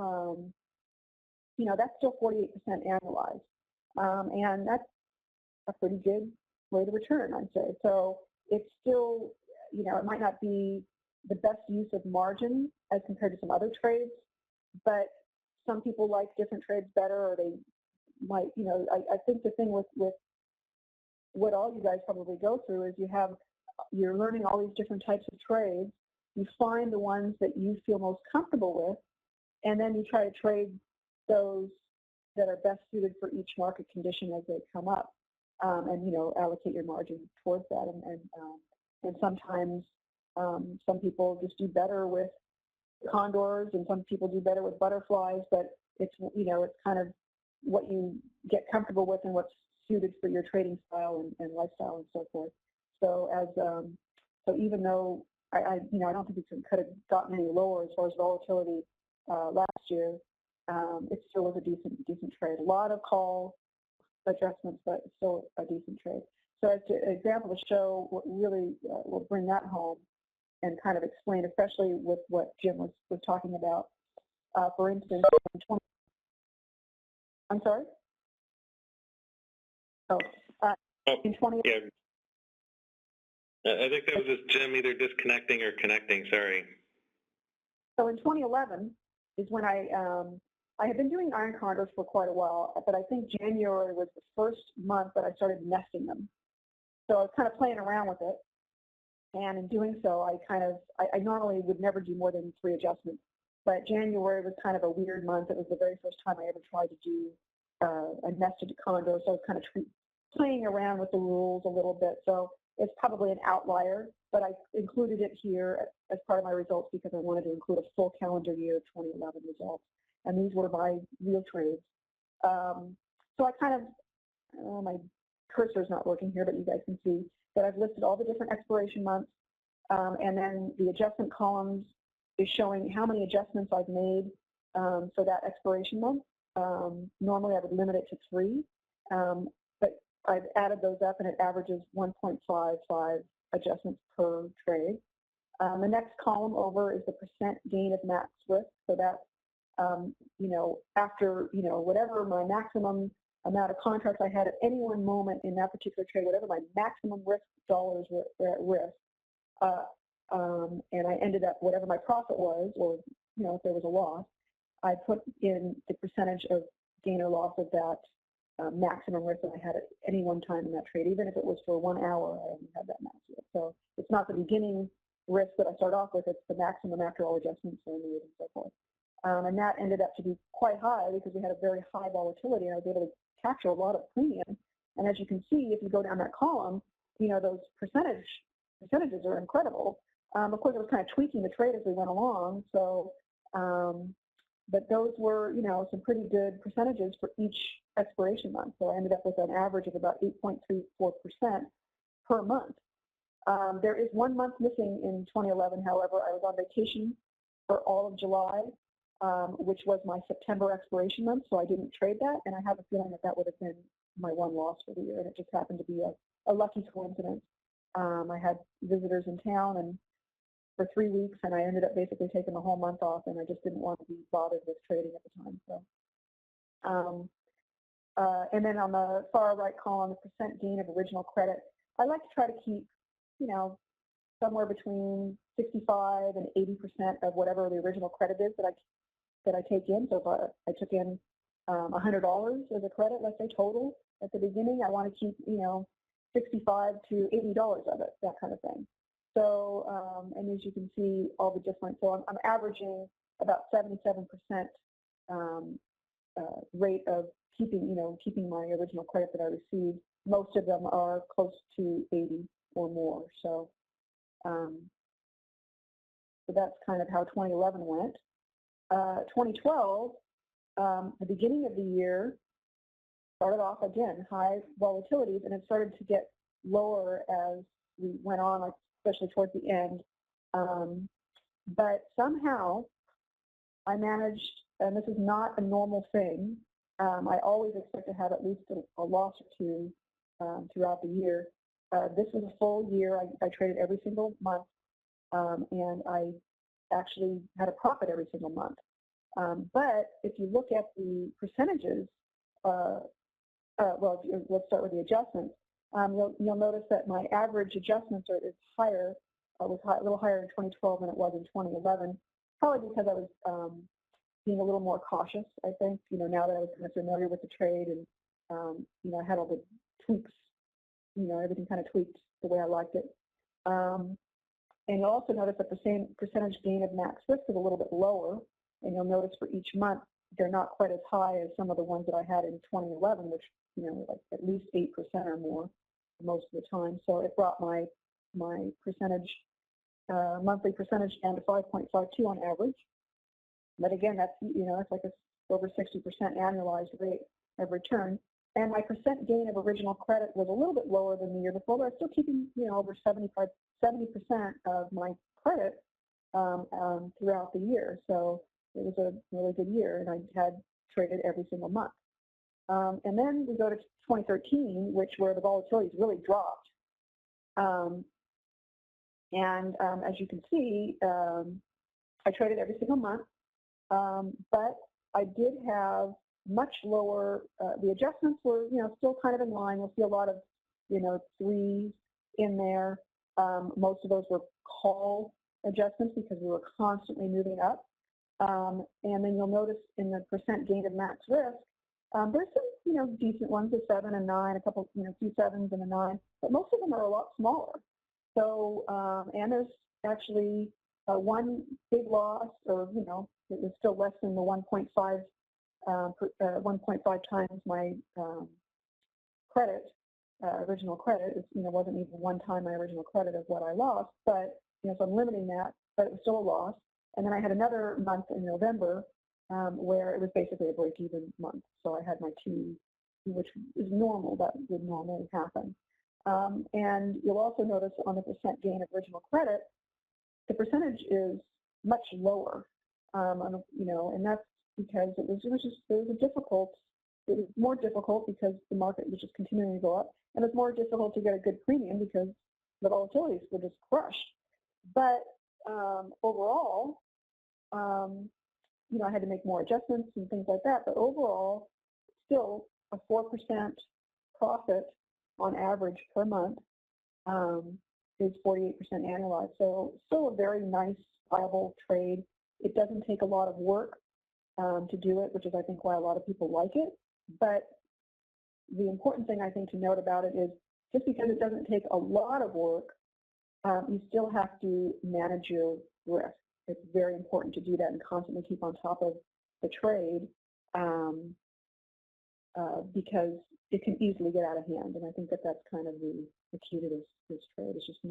that's still 48% annualized, and that's a pretty good rate of return, I'd say. So it's still, it might not be the best use of margin as compared to some other trades, but some people like different trades better, or they might, I think the thing with what all you guys probably go through is you're learning all these different types of trades. You find the ones that you feel most comfortable with, and then you try to trade those that are best suited for each market condition as they come up, and allocate your margin towards that. And sometimes Some people just do better with condors, and some people do better with butterflies, but it's, it's kind of what you get comfortable with and what's suited for your trading style and lifestyle and so forth. So so even though I don't think it could have gotten any lower as far as volatility last year, it still was a decent trade. A lot of call adjustments, but still a decent trade. So as an example to show what really will bring that home and kind of explain, especially with what Jim was talking about. For instance, I'm sorry? In 20. Yeah. I think that was just Jim either disconnecting or connecting, sorry. So in 2011 is when I had been doing iron condors for quite a while, but I think January was the first month that I started nesting them. So I was kind of playing around with it. And in doing so, I normally would never do more than 3 adjustments. But January was kind of a weird month. It was the very first time I ever tried to do a nested condor. So I was kind of playing around with the rules a little bit. So it's probably an outlier, but I included it here as part of my results because I wanted to include a full calendar year 2011 results. And these were my real trades. So I kind of, my cursor's not working here, but you guys can see that I've listed all the different expiration months, and then the adjustment columns is showing how many adjustments I've made for that expiration month. Normally I would limit it to 3, but I've added those up and it averages 1.55 adjustments per trade. The next column over is the percent gain of max risk. So that's, after, whatever my maximum amount of contracts I had at any one moment in that particular trade, whatever my maximum risk dollars were at risk, and I ended up, whatever my profit was, or, if there was a loss, I put in the percentage of gain or loss of that maximum risk that I had at any one time in that trade. Even if it was for 1 hour, I only had that max risk. So it's not the beginning risk that I start off with, it's the maximum after all adjustments are made and so forth. And that ended up to be quite high because we had a very high volatility, and I was able to capture a lot of premium. And as you can see, if you go down that column, those percentages are incredible. Of course, I was kind of tweaking the trade as we went along. So, but those were, some pretty good percentages for each expiration month. So I ended up with an average of about 8.34% per month. There is 1 month missing in 2011. However, I was on vacation for all of July, which was my September expiration month, so I didn't trade that, and I have a feeling that would have been my one loss for the year, and it just happened to be a lucky coincidence. I had visitors in town and for 3 weeks, and I ended up basically taking the whole month off, and I just didn't want to be bothered with trading at the time. So, and then on the far right column, the percent gain of original credit, I like to try to keep, somewhere between 65 and 80% of whatever the original credit is that I take in. So if I took in $100 as a credit, let's say total at the beginning, I want to keep, $65 to $80 of it, that kind of thing. So, and as you can see, all the different, so I'm averaging about 77% rate of keeping my original credit that I received. Most of them are close to 80 or more. So, so that's kind of how 2011 went. 2012, the beginning of the year started off again high volatilities, and it started to get lower as we went on, especially towards the end. But somehow I managed, and this is not a normal thing. I always expect to have at least a loss or two throughout the year. This was a full year. I traded every single month, and I actually had a profit every single month. But if you look at the percentages, well, let's start with the adjustments. You'll notice that my average adjustments is higher, was a little higher in 2012 than it was in 2011, probably because I was being a little more cautious, I think, now that I was kind of familiar with the trade and, I had all the tweaks, everything kind of tweaked the way I liked it. And you'll also notice that the same percentage gain of max risk is a little bit lower, and you'll notice for each month, they're not quite as high as some of the ones that I had in 2011, which, like at least 8% or more most of the time. So it brought my percentage monthly percentage down to 5.52 on average. But again, that's, that's like a over 60% annualized rate of return. And my percent gain of original credit was a little bit lower than the year before, but I was still keeping, over 70% of my credit throughout the year. So it was a really good year, and I had traded every single month. And then we go to 2013, where the volatility's really dropped. As you can see, I traded every single month, but I did have much lower, the adjustments were, still kind of in line. You'll see a lot of, threes in there. Most of those were call adjustments because we were constantly moving up. And then you'll notice in the percent gain of max risk, there's some, decent ones, a 7 and 9, a couple, few 7s and a 9, but most of them are a lot smaller. So, and there's actually one big loss, or, it was still less than the 1.5 times my credit, original credit. It, wasn't even 1 time my original credit of what I lost, but, so I'm limiting that, but it was still a loss. And then I had another month in November where it was basically a break-even month. So I had my 2, which is normal, that would normally happen. And you'll also notice on the percent gain of original credit, the percentage is much lower, and that's because it was more difficult because the market was just continuing to go up, and it's more difficult to get a good premium because the volatilities were just crushed. But overall, I had to make more adjustments and things like that, but overall, still a 4% profit on average per month is 48% annualized. So still a very nice, viable trade. It doesn't take a lot of work to do it, which is, I think, why a lot of people like it. But the important thing, I think, to note about it is just because it doesn't take a lot of work, you still have to manage your risk. It's very important to do that and constantly keep on top of the trade because it can easily get out of hand. And I think that that's kind of the key to this trade. It's just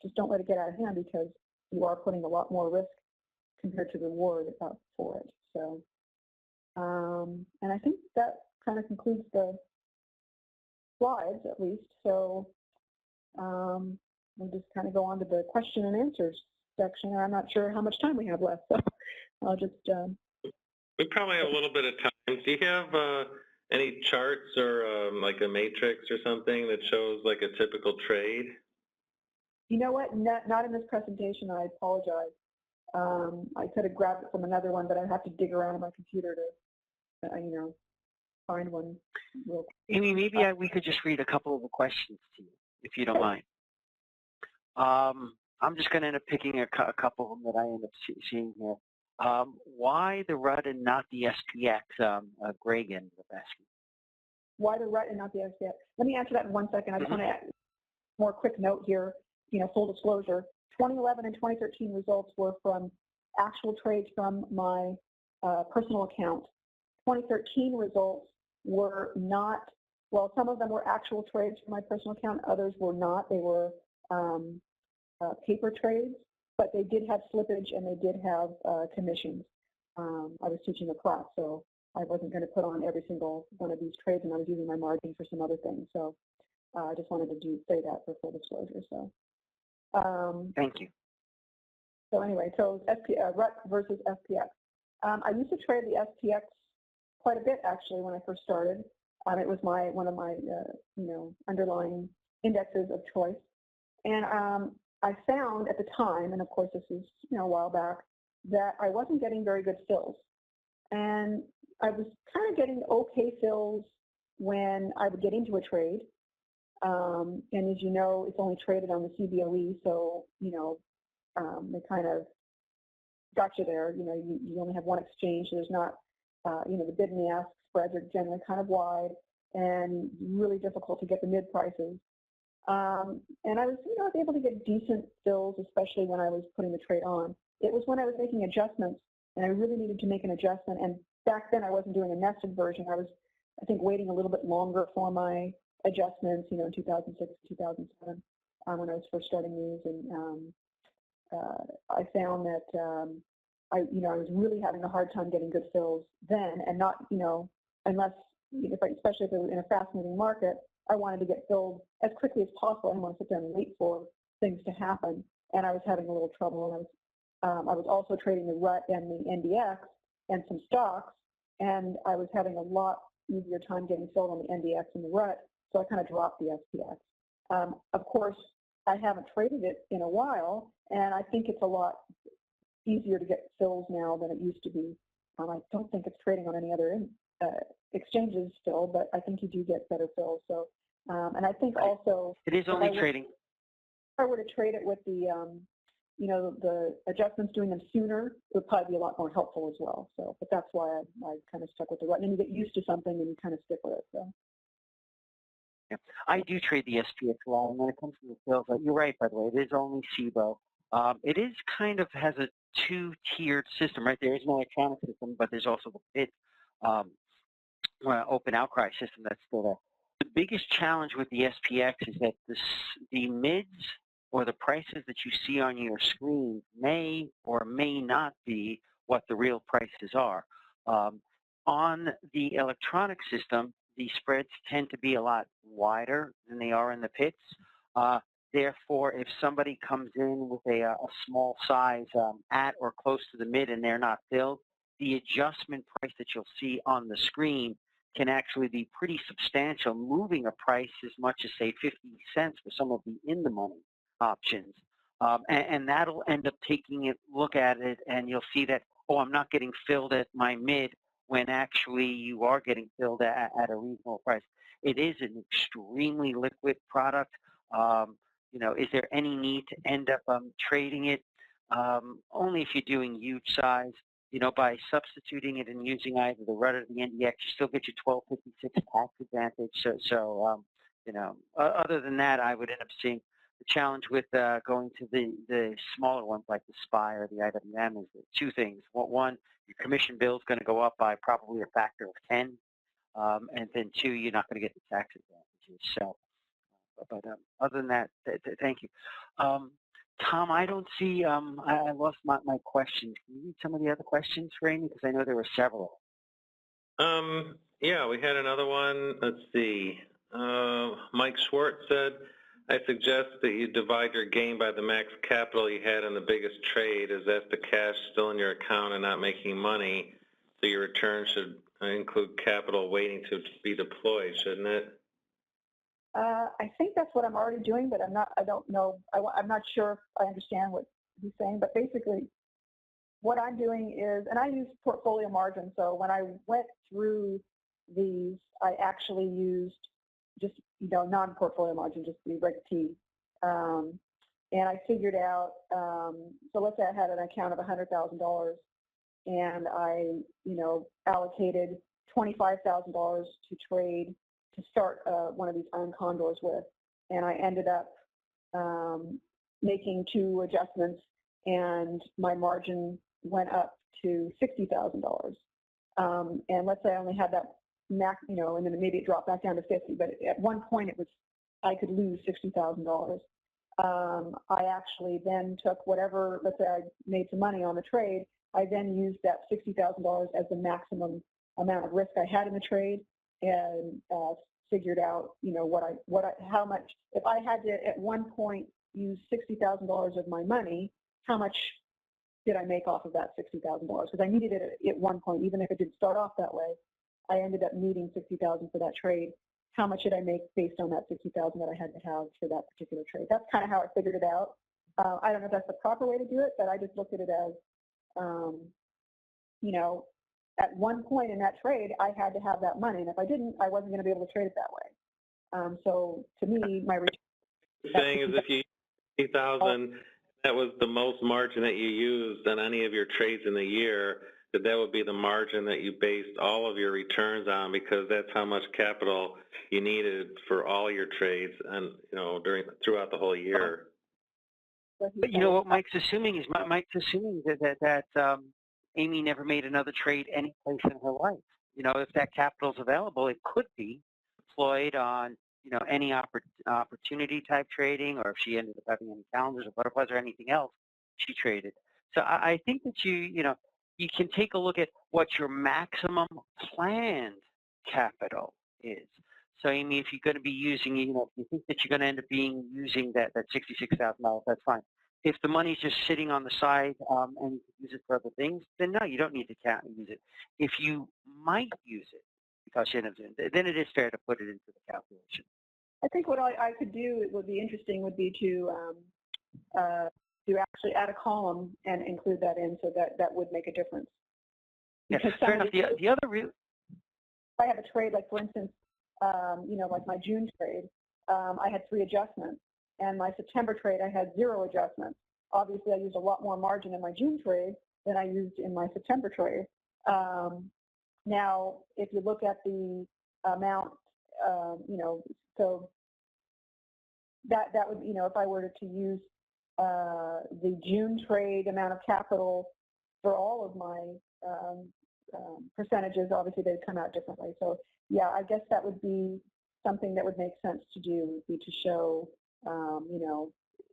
just don't let it get out of hand because you are putting a lot more risk compared to reward for it. So, and I think that kind of concludes the slides, at least. So we'll just kind of go on to the question and answers section. I'm not sure how much time we have left, so I'll just... We probably have a little bit of time. Do you have any charts or like a matrix or something that shows like a typical trade? You know what? Not in this presentation. I apologize. I could have grabbed it from another one, but I'd have to dig around on my computer to, find one real quick. Amy, maybe we could just read a couple of the questions to you, if you don't mind. I'm just going to end up picking a couple of them that I end up seeing here. Why the RUT and not the SPX? Greg ended up asking. Why the RUT and not the SPX? Let me answer that in 1 second. I just want to add a more quick note here. Full disclosure. 2011 and 2013 results were from actual trades from my personal account. 2013 results were not, well, some of them were actual trades from my personal account, others were not. They were paper trades, but they did have slippage and they did have commissions. I was teaching a class, so I wasn't going to put on every single one of these trades, and I was using my margin for some other things. So I just wanted to say that for full disclosure. So. Thank you. So anyway, so RUT versus SPX. I used to trade the SPX quite a bit actually when I first started. It was one of my underlying indexes of choice, and I found at the time, and of course this is a while back, that I wasn't getting very good fills, and I was kind of getting okay fills when I would get into a trade. And as you know, it's only traded on the CBOE, so, they kind of got you there. You only have one exchange, so there's not, the bid and the ask spreads are generally kind of wide and really difficult to get the mid prices. And I was, able to get decent fills, especially when I was putting the trade on. It was when I was making adjustments, and I really needed to make an adjustment. And back then I wasn't doing a nested version. I was, I think, waiting a little bit longer for my adjustments, in 2006, 2007, when I was first starting these. And I found that I was really having a hard time getting good fills then, and not, unless, especially if it was in a fast-moving market, I wanted to get filled as quickly as possible. I didn't want to sit there and wait for things to happen, and I was having a little trouble. And I was also trading the RUT and the NDX and some stocks, and I was having a lot easier time getting filled on the NDX and the RUT, so I kind of dropped the SPX. Of course, I haven't traded it in a while, and I think it's a lot easier to get fills now than it used to be. I don't think it's trading on any other exchanges still, but I think you do get better fills. So, and I think also it is only trading. If I were to trade it with the, the adjustments, doing them sooner, it would probably be a lot more helpful as well. So, but that's why I kind of stuck with the RUT. And then you get used to something and you kind of stick with it. So. Yeah. I do trade the SPX a lot, and when it comes to the fills, you're right, by the way, it is only SIBO. It is kind of has a two-tiered system, right? There is an electronic system, but there's also the bit open outcry system that's still there. The biggest challenge with the SPX is that the mids or the prices that you see on your screen may or may not be what the real prices are. On the electronic system, the spreads tend to be a lot wider than they are in the pits. Therefore, if somebody comes in with a small size at or close to the mid and they're not filled, the adjustment price that you'll see on the screen can actually be pretty substantial, moving a price as much as, say, 50 cents for some of the in-the-money options. And that'll end up taking a look at it, and you'll see that, oh, I'm not getting filled at my mid, when actually you are getting filled at a reasonable price. It is an extremely liquid product. Is there any need to end up trading it? Only if you're doing huge size. By substituting it and using either the RUT or the NDX, you still get your 1256 tax advantage. So other than that, I would end up seeing the challenge with going to the smaller ones like the SPY or the IWM is two things. One, your commission bill is going to go up by probably a factor of 10, and then two, you're not going to get the tax advantages. So, but other than that, thank you. Tom, I don't see, I lost my questions. Can you read some of the other questions for Amy? Because I know there were several. Yeah, we had another one. Let's see. Mike Schwartz said, I suggest that you divide your gain by the max capital you had in the biggest trade, as that's the cash still in your account and not making money. So your return should include capital waiting to be deployed, shouldn't it? I think that's what I'm already doing, but I don't know. I'm not sure if I understand what he's saying, but basically what I'm doing is, and I use portfolio margin. So when I went through these, I actually used just, non-portfolio margin, just the Reg T. And I figured out, so let's say I had an account of $100,000 and I, allocated $25,000 to trade to start one of these Iron Condors with, and I ended up making two adjustments, and my margin went up to $60,000. And let's say I only had that max, and then maybe it dropped back down to 50. But at one point, I could lose $60,000. I actually then took whatever, let's say I made some money on the trade. I then used that $60,000 as the maximum amount of risk I had in the trade, and figured out, how much, if I had to at one point use $60,000 of my money, how much did I make off of that $60,000? Because I needed it at one point, even if it didn't start off that way. I ended up needing $60,000 for that trade. How much did I make based on that $60,000 that I had to have for that particular trade? That's kind of how I figured it out. I don't know if that's the proper way to do it, but I just looked at it as, at one point in that trade, I had to have that money, and if I didn't, I wasn't going to be able to trade it that way. So to me, my return. Saying is if you use $60,000, that was the most margin that you used on any of your trades in the year, that would be the margin that you based all of your returns on, because that's how much capital you needed for all your trades, and throughout the whole year. But what Mike's assuming is that Amy never made another trade any place in her life. If that capital is available, it could be deployed on any opportunity type trading, or if she ended up having any calendars or butterflies or anything else. she traded. So I think that you can take a look at what your maximum planned capital is. So I mean, if you're going to be using, if you think that you're going to end up using that $66,000, that's fine. If the money's just sitting on the side and you can use it for other things, then no, you don't need to use it. If you might use it because you end up doing it, then it is fair to put it into the calculation. I think what I could do, it would be interesting, would be to actually add a column and include that in, so that would make a difference. Yes, fair enough. The other real, if I have a trade, like for instance, like my June trade, I had 3 adjustments, and my September trade I had 0 adjustments. Obviously, I used a lot more margin in my June trade than I used in my September trade. Now, if you look at the amount, so that would, if I were to use the June trade amount of capital for all of my percentages, obviously they'd come out differently. So yeah, I guess that would be something that would make sense to do, would be to show,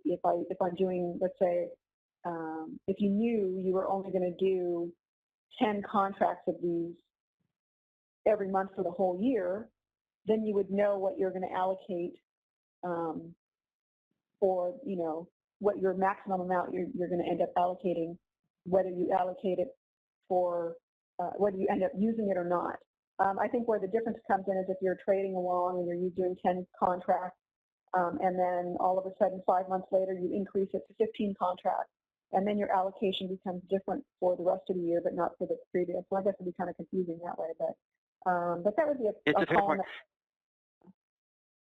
if I'm doing, let's say, if you knew you were only going to do 10 contracts of these every month for the whole year, then you would know what you're going to allocate for, what your maximum amount you're going to end up allocating, whether you allocate it for, whether you end up using it or not. I think where the difference comes in is if you're trading along and you're doing 10 contracts, and then all of a sudden 5 months later you increase it to 15 contracts, and then your allocation becomes different for the rest of the year, but not for the previous. So I guess it'd be kind of confusing that way, but that would be a column that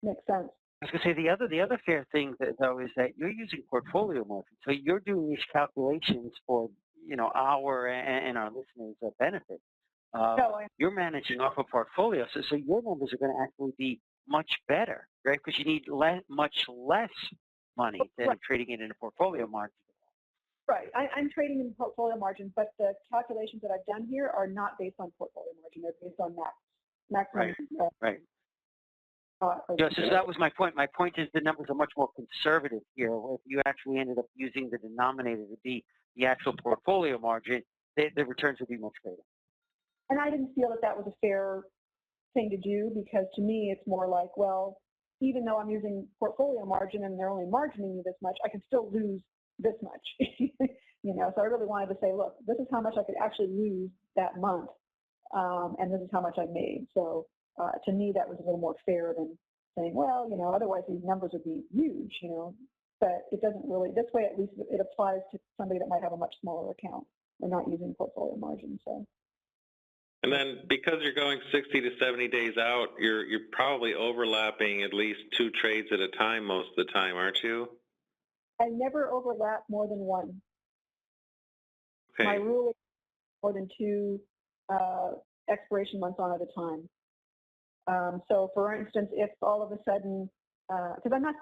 makes sense. I was going to say the other fair thing though is that you're using portfolio margin, so you're doing these calculations for our and our listeners' benefit. You're managing off a portfolio, so your numbers are going to actually be much better, right? Because you need much less money than trading it in a portfolio margin. Right. I'm trading in portfolio margin, but the calculations that I've done here are not based on portfolio margin. They're based on maximum. Right. So that was my point. My point is the numbers are much more conservative here. If you actually ended up using the denominator to be the actual portfolio margin, the returns would be much greater. And I didn't feel that was a fair thing to do, because to me it's more like, well, even though I'm using portfolio margin and they're only margining me this much, I can still lose this much. So I really wanted to say, look, this is how much I could actually lose that month, and this is how much I made. So to me, that was a little more fair than saying, well, otherwise these numbers would be huge, but it doesn't really, this way at least it applies to somebody that might have a much smaller account. They're not using portfolio margin, so. And then because you're going 60 to 70 days out, you're probably overlapping at least 2 trades at a time most of the time, aren't you? I never overlap more than 1. Okay. My rule is more than 2 expiration months on at a time. So for instance, if all of a sudden, because I'm not,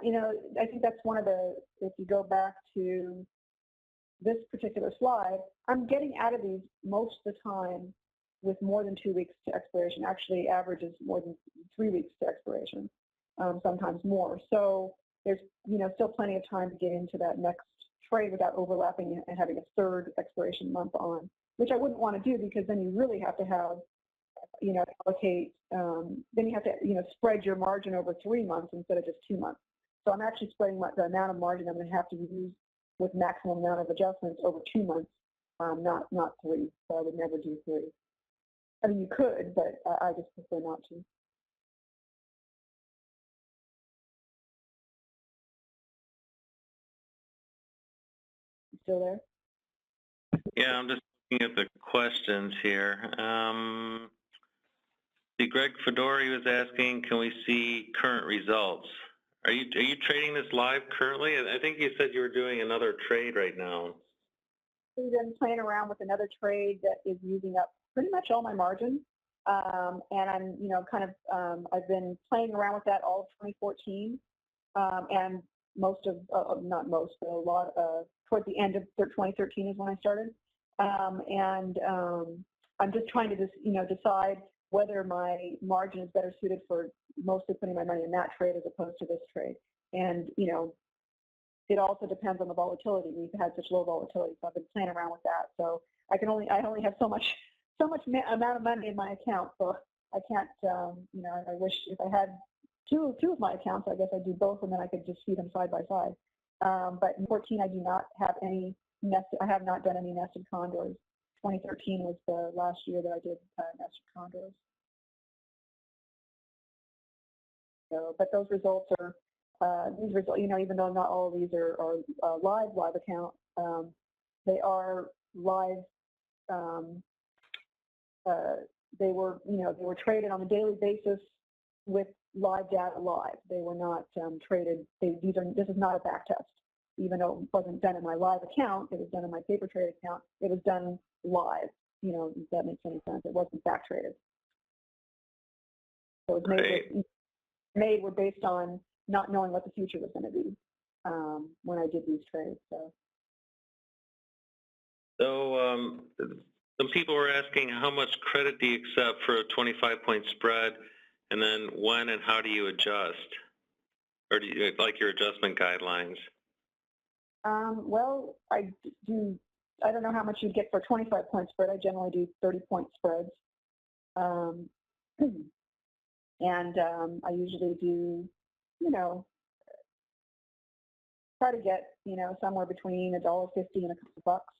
I think that's one of the, if you go back to this particular slide, I'm getting out of these most of the time with more than 2 weeks to expiration. Actually averages more than 3 weeks to expiration, sometimes more. So there's, still plenty of time to get into that next trade without overlapping and having a 3rd expiration month on, which I wouldn't want to do, because then you really have to have, allocate, then you have to, spread your margin over 3 months instead of just 2 months. So I'm actually spreading the amount of margin I'm going to have to use with maximum amount of adjustments over 2 months, not 3. So I would never do 3. I mean, you could, but I just prefer not to. You still there? Yeah, I'm just looking at the questions here. Greg Fedori was asking, can we see current results? Are you trading this live currently? I think you said you were doing another trade right now. We've been playing around with another trade that is using up pretty much all my margin. And I'm, I've been playing around with that all of 2014, and most of, not most, but a lot, towards the end of 2013 is when I started. I'm just trying to decide whether my margin is better suited for mostly putting my money in that trade as opposed to this trade. And, it also depends on the volatility. We've had such low volatility, so I've been playing around with that. So I only have so much amount of money in my account, so I can't, you know, I wish if I had two of my accounts, I guess I'd do both, and then I could just see them side by side. But in 14, I do not have any I have not done any nested condors. 2013 was the last year that I did nested condors. So, but those results are these results. You know, even though not all of these are live account, they are live. They were, you know, they were traded on a daily basis with live data live. They were not traded. This is not a back test. Even though it wasn't done in my live account, it was done in my paper trade account. It was done live. You know, if that makes any sense. It wasn't back traded. So it was made were based on not knowing what the future was going to be when I did these trades. So some people were asking how much credit do you accept for a 25-point spread, and then when and how do you adjust, or do you like your adjustment guidelines? Well, I don't know how much you'd get for a 25-point spread. I generally do 30-point spreads. And I usually do, you know, try to get, you know, somewhere between $1.50 and a couple bucks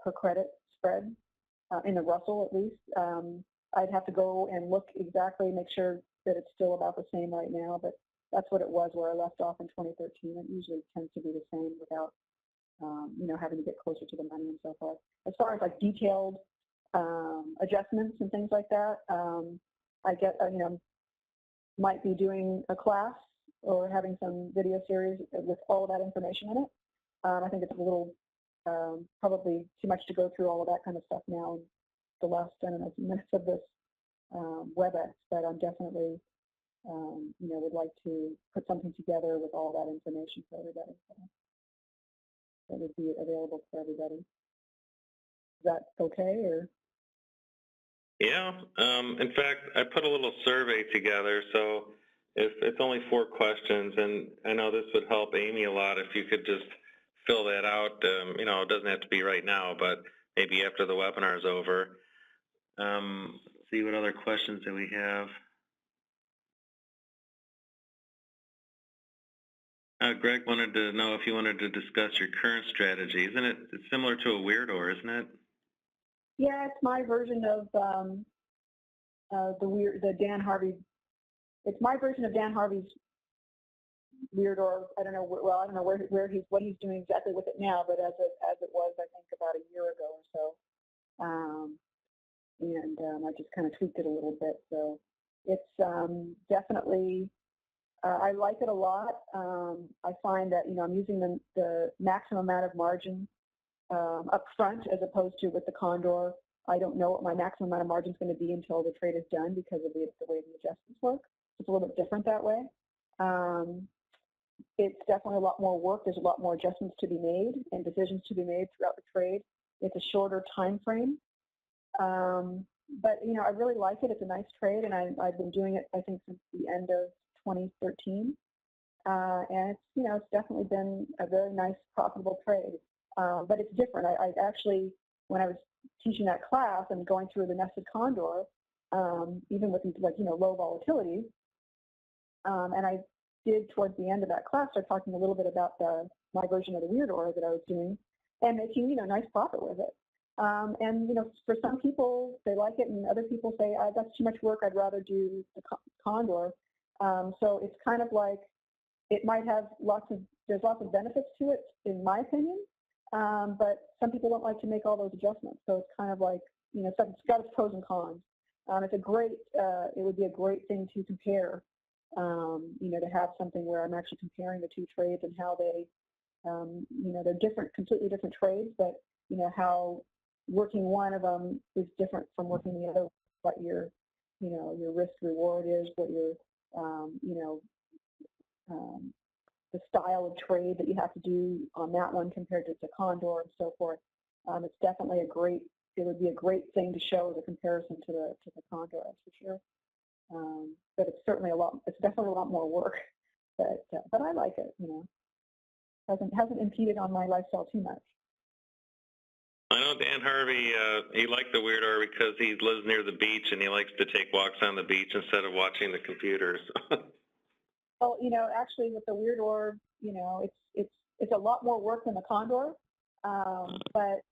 per credit spread in the Russell at least. I'd have to go and look exactly, make sure that it's still about the same right now, but that's what it was where I left off in 2013. It usually tends to be the same without, you know, having to get closer to the money and so forth. As far as like detailed adjustments and things like that, I get, you know, might be doing a class or having some video series with all of that information in it. I think it's a little, probably too much to go through all of that kind of stuff now in the last 10 minutes of this WebEx, but I'm definitely, you know, would like to put something together with all that information for everybody. So that would be available for everybody. Is that okay, or? Yeah. In fact, I put a little survey together, so if it's only 4 questions, and I know this would help Amy a lot if you could just fill that out. You know, it doesn't have to be right now, but maybe after the webinar is over. See what other questions that we have. Greg wanted to know if you wanted to discuss your current strategy. Isn't it similar to a Weirdor, isn't it? Yeah, it's my version of the Dan Harvey. It's my version of Dan Harvey's Weirdor. I don't know. Well, I don't know what he's doing exactly with it now, but as it was, I think about a year ago or so. And I just kind of tweaked it a little bit. So it's definitely. I like it a lot. I find that, you know, I'm using the maximum amount of margin up front as opposed to with the Condor. I don't know what my maximum amount of margin is going to be until the trade is done because of the way the adjustments work. It's a little bit different that way. It's definitely a lot more work. There's a lot more adjustments to be made and decisions to be made throughout the trade. It's a shorter time frame. But, you know, I really like it. It's a nice trade, and I've been doing it, I think, since the end of 2013, and it's, you know, it's definitely been a very nice, profitable trade. But it's different. I actually, when I was teaching that class and going through the Nested Condor, even with, like, you know, low volatility, and I did towards the end of that class start talking a little bit about my version of the Weirdor that I was doing and making, you know, nice profit with it. And, you know, for some people, they like it, and other people say, that's too much work, I'd rather do the Condor. So it's kind of like, it might have there's lots of benefits to it, in my opinion, but some people don't like to make all those adjustments. So it's kind of like, you know, it's got its pros and cons. It's a great, it would be a great thing to compare, you know, to have something where I'm actually comparing the two trades and how they, you know, they're different, completely different trades, but, you know, how working one of them is different from working the other, what your, you know, your risk reward is, what your, you know, the style of trade that you have to do on that one compared to the Condor and so forth. It's definitely it would be a great thing to show as a comparison to the Condor, that's for sure. But it's certainly it's definitely a lot more work, but I like it, you know. hasn't impeded on my lifestyle too much. I know Dan Harvey, he liked the Weird Orb because he lives near the beach and he likes to take walks on the beach instead of watching the computers. Well, actually with the Weird Orb, it's a lot more work than the Condor, but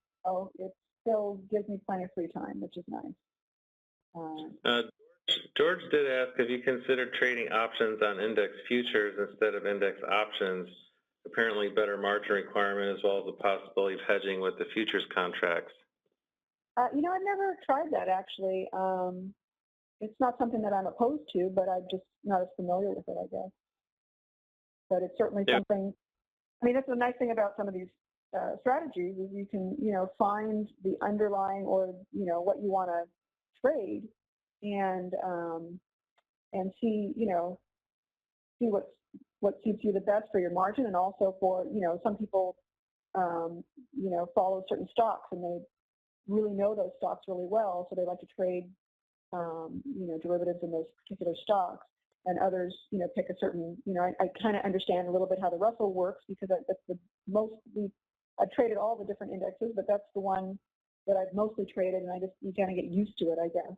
it still gives me plenty of free time, which is nice. George did ask if you considered trading options on index futures instead of index options. Apparently better margin requirement as well as the possibility of hedging with the futures contracts. I've never tried that actually. It's not something that I'm opposed to, but I'm just not as familiar with it, I guess. But it's certainly something. I mean, that's the nice thing about some of these strategies is you can, find the underlying or what you want to trade, and see, see what suits you the best for your margin, and also for, some people, follow certain stocks and they really know those stocks really well, so they like to trade, derivatives in those particular stocks, and others, pick a certain, I kind of understand a little bit how the Russell works because that's the most, I've traded all the different indexes, but that's the one that I've mostly traded, and you kind of get used to it, I guess.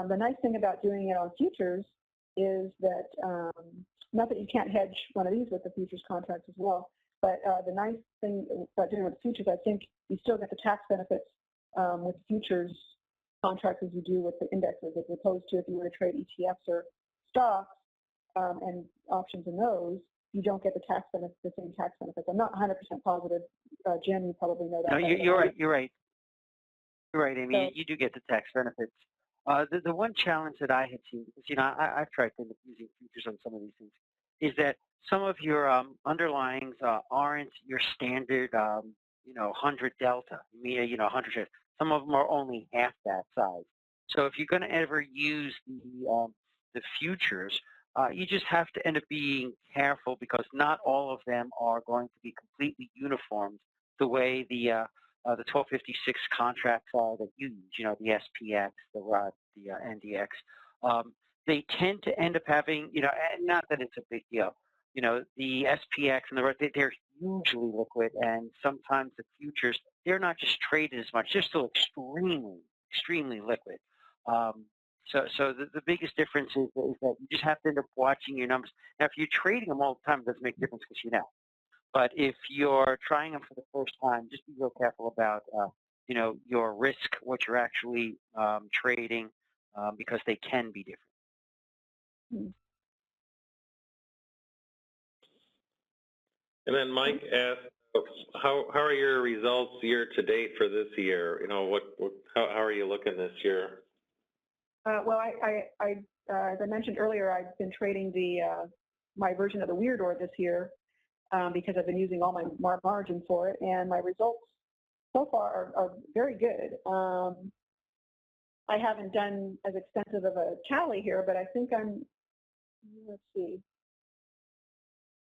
The nice thing about doing it on futures is that, not that you can't hedge one of these with the futures contracts as well, but the nice thing about doing it with futures, I think you still get the tax benefits with futures contracts as you do with the indexes, as opposed to if you were to trade ETFs or stocks and options in those, you don't get the same tax benefits. I'm not 100% positive. Jim, you probably know that. No, you're right. You're right. You're right, Amy. So, you do get the tax benefits. The one challenge that I had seen, because I've tried using futures on some of these things, is that some of your underlyings aren't your standard, 100 delta. 100 shares. Some of them are only half that size. So if you're going to ever use the futures, you just have to end up being careful because not all of them are going to be completely uniformed the way the 1256 contracts are that you use, the SPX, the ROD, the NDX. They tend to end up having, not that it's a big deal, the SPX and the ROD, they're hugely liquid, and sometimes the futures, they're not just traded as much, they're still extremely, extremely liquid. So the biggest difference is that you just have to end up watching your numbers. Now, if you're trading them all the time, it doesn't make a difference because you know. But if you're trying them for the first time, just be real careful about, your risk, what you're actually trading, because they can be different. And then Mike asked, how are your results year to date for this year? How are you looking this year? Well, as I mentioned earlier, I've been trading my version of the Weird Orb this year because I've been using all my margin for it, and my results so far are very good. I haven't done as extensive of a tally here, but I think let's see,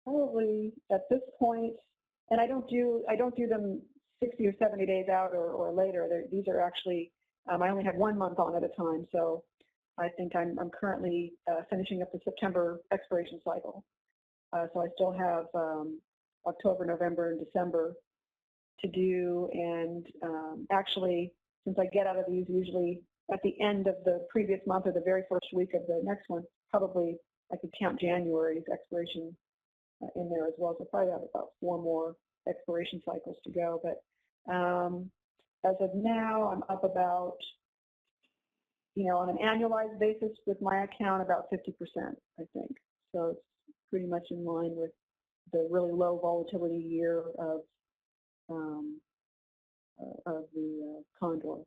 probably at this point, and I don't do them 60 or 70 days out or later. These are actually, I only have 1 month on at a time, so I think I'm currently finishing up the September expiration cycle. So I still have October, November, and December to do, and actually, since I get out of these usually at the end of the previous month or the very first week of the next one, probably I could count January's expiration in there as well, so probably have about 4 more expiration cycles to go. But as of now, I'm up about, on an annualized basis with my account, about 50%, I think. So it's pretty much in line with the really low volatility year of the Condor.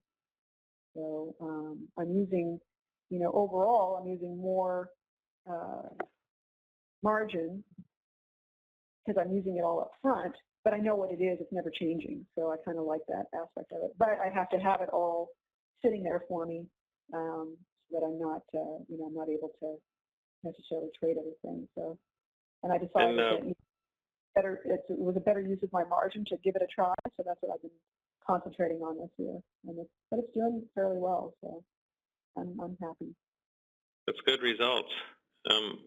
So I'm using, overall, I'm using more margin because I'm using it all up front, but I know what it is. It's never changing. So I kind of like that aspect of it. But I have to have it all sitting there for me so that I'm not, I'm not able to necessarily trade everything. So, and I decided that it was a better use of my margin to give it a try. So that's what I've been concentrating on this year. But it's doing fairly well. So I'm happy. That's good results.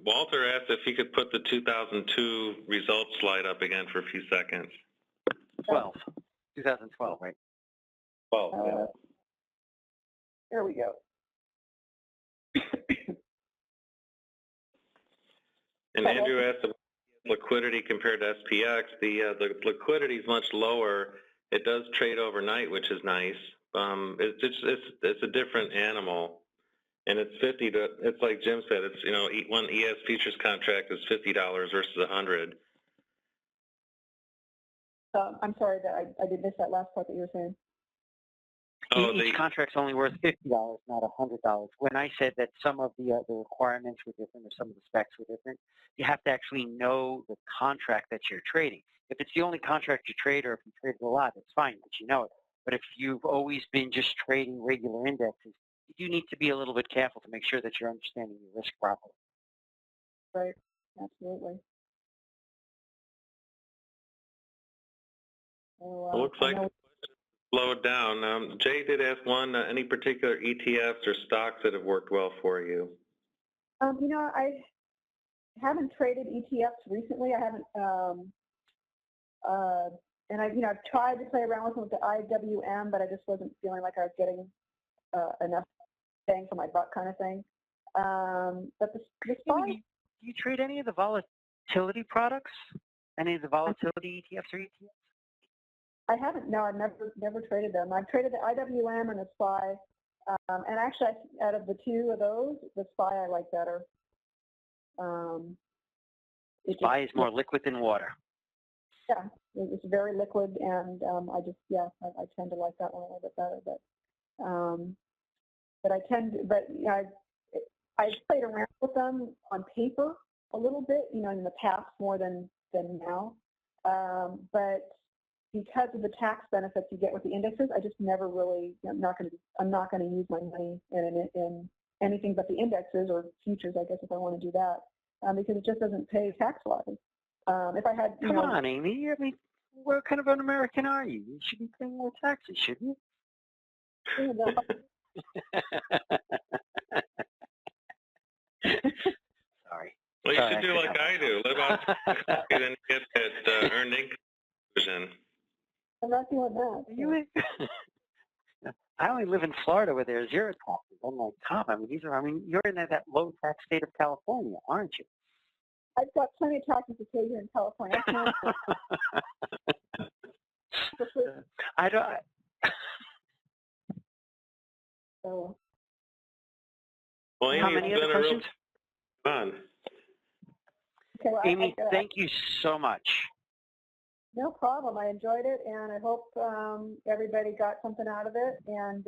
Walter asked if he could put the 2002 results slide up again for a few seconds. 2012, right? 12, yeah. There we go. And Andrew asked about liquidity compared to SPX. The liquidity is much lower. It does trade overnight, which is nice. It's a different animal, and it's it's like Jim said. It's one ES futures contract is $50 versus $100. I'm sorry that I did miss that last part that you were saying. Each contract's only worth $50, not $100. When I said that some of the requirements were different or some of the specs were different, you have to actually know the contract that you're trading. If it's the only contract you trade, or if you trade a lot, it's fine, but you know it. But if you've always been just trading regular indexes, you do need to be a little bit careful to make sure that you're understanding your risk properly. Right, absolutely. So, it looks like slowed down. Jay did ask one, any particular ETFs or stocks that have worked well for you? I haven't traded ETFs recently. I haven't, and I've tried to play around with them with the IWM, but I just wasn't feeling like I was getting enough bang for my buck kind of thing. But the SPY. Do you trade any of the volatility products? Any of the volatility ETFs or ETFs? I haven't. No, I've never traded them. I've traded the IWM and the SPY, and actually, out of the two of those, the SPY I like better. SPY is more liquid than water. Yeah, it's very liquid, and I tend to like that one a little bit better. I've played around with them on paper a little bit, in the past more than now, but because of the tax benefits you get with the indexes, I just never really. I'm not going to use my money in anything but the indexes or futures, I guess, if I want to do that, because it just doesn't pay tax-wise. If I had, Come on, Amy. I mean, what kind of an American are you? You should be paying more taxes, shouldn't you? Sorry. Well, you should do like I do. Live off and then get that earned income. I'm not doing that. I only live in Florida where there's zero taxes. Unlike Tom, you're in that low tax state of California, aren't you? I've got plenty of taxes to pay here in California. I don't. So. Well, Amy, how many other questions? Fun. Okay, well, Amy, thank you so much. No problem. I enjoyed it, and I hope everybody got something out of it. And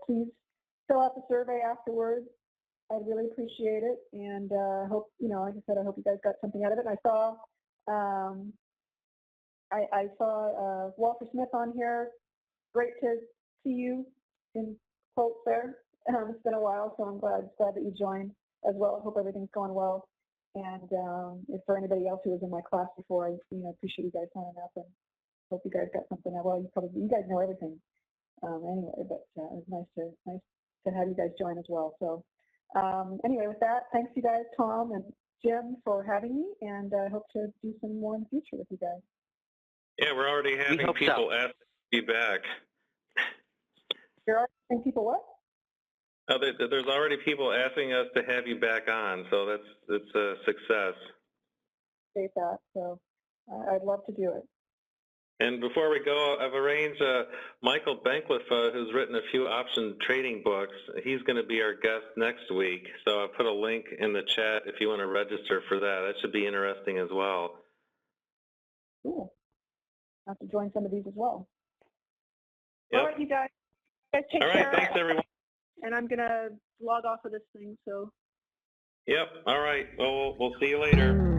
please fill out the survey afterwards. I'd really appreciate it. And I hope, like I said, I hope you guys got something out of it. And I saw Walter Smith on here. Great to see you in quotes there. It's been a while, so I'm glad that you joined as well. I hope everything's going well. And if for anybody else who was in my class before, I appreciate you guys signing up and hope you guys got something out. Well, you guys know everything anyway, but it was nice to have you guys join as well. So anyway, with that, thanks you guys, Tom and Jim, for having me, and I hope to do some more in the future with you guys. Yeah, we're already having people ask to be back. You're already having people what? Oh, there's already people asking us to have you back on, so that's a success. Appreciate that. So I'd love to do it. And before we go, I've arranged Michael Bankliff, who's written a few option trading books. He's going to be our guest next week, so I put a link in the chat if you want to register for that. That should be interesting as well. Cool. I'll have to join some of these as well. Yep. All right, you guys take care. All right, thanks, everyone. And I'm going to log off of this thing, so. Yep, all right. Well, we'll see you later.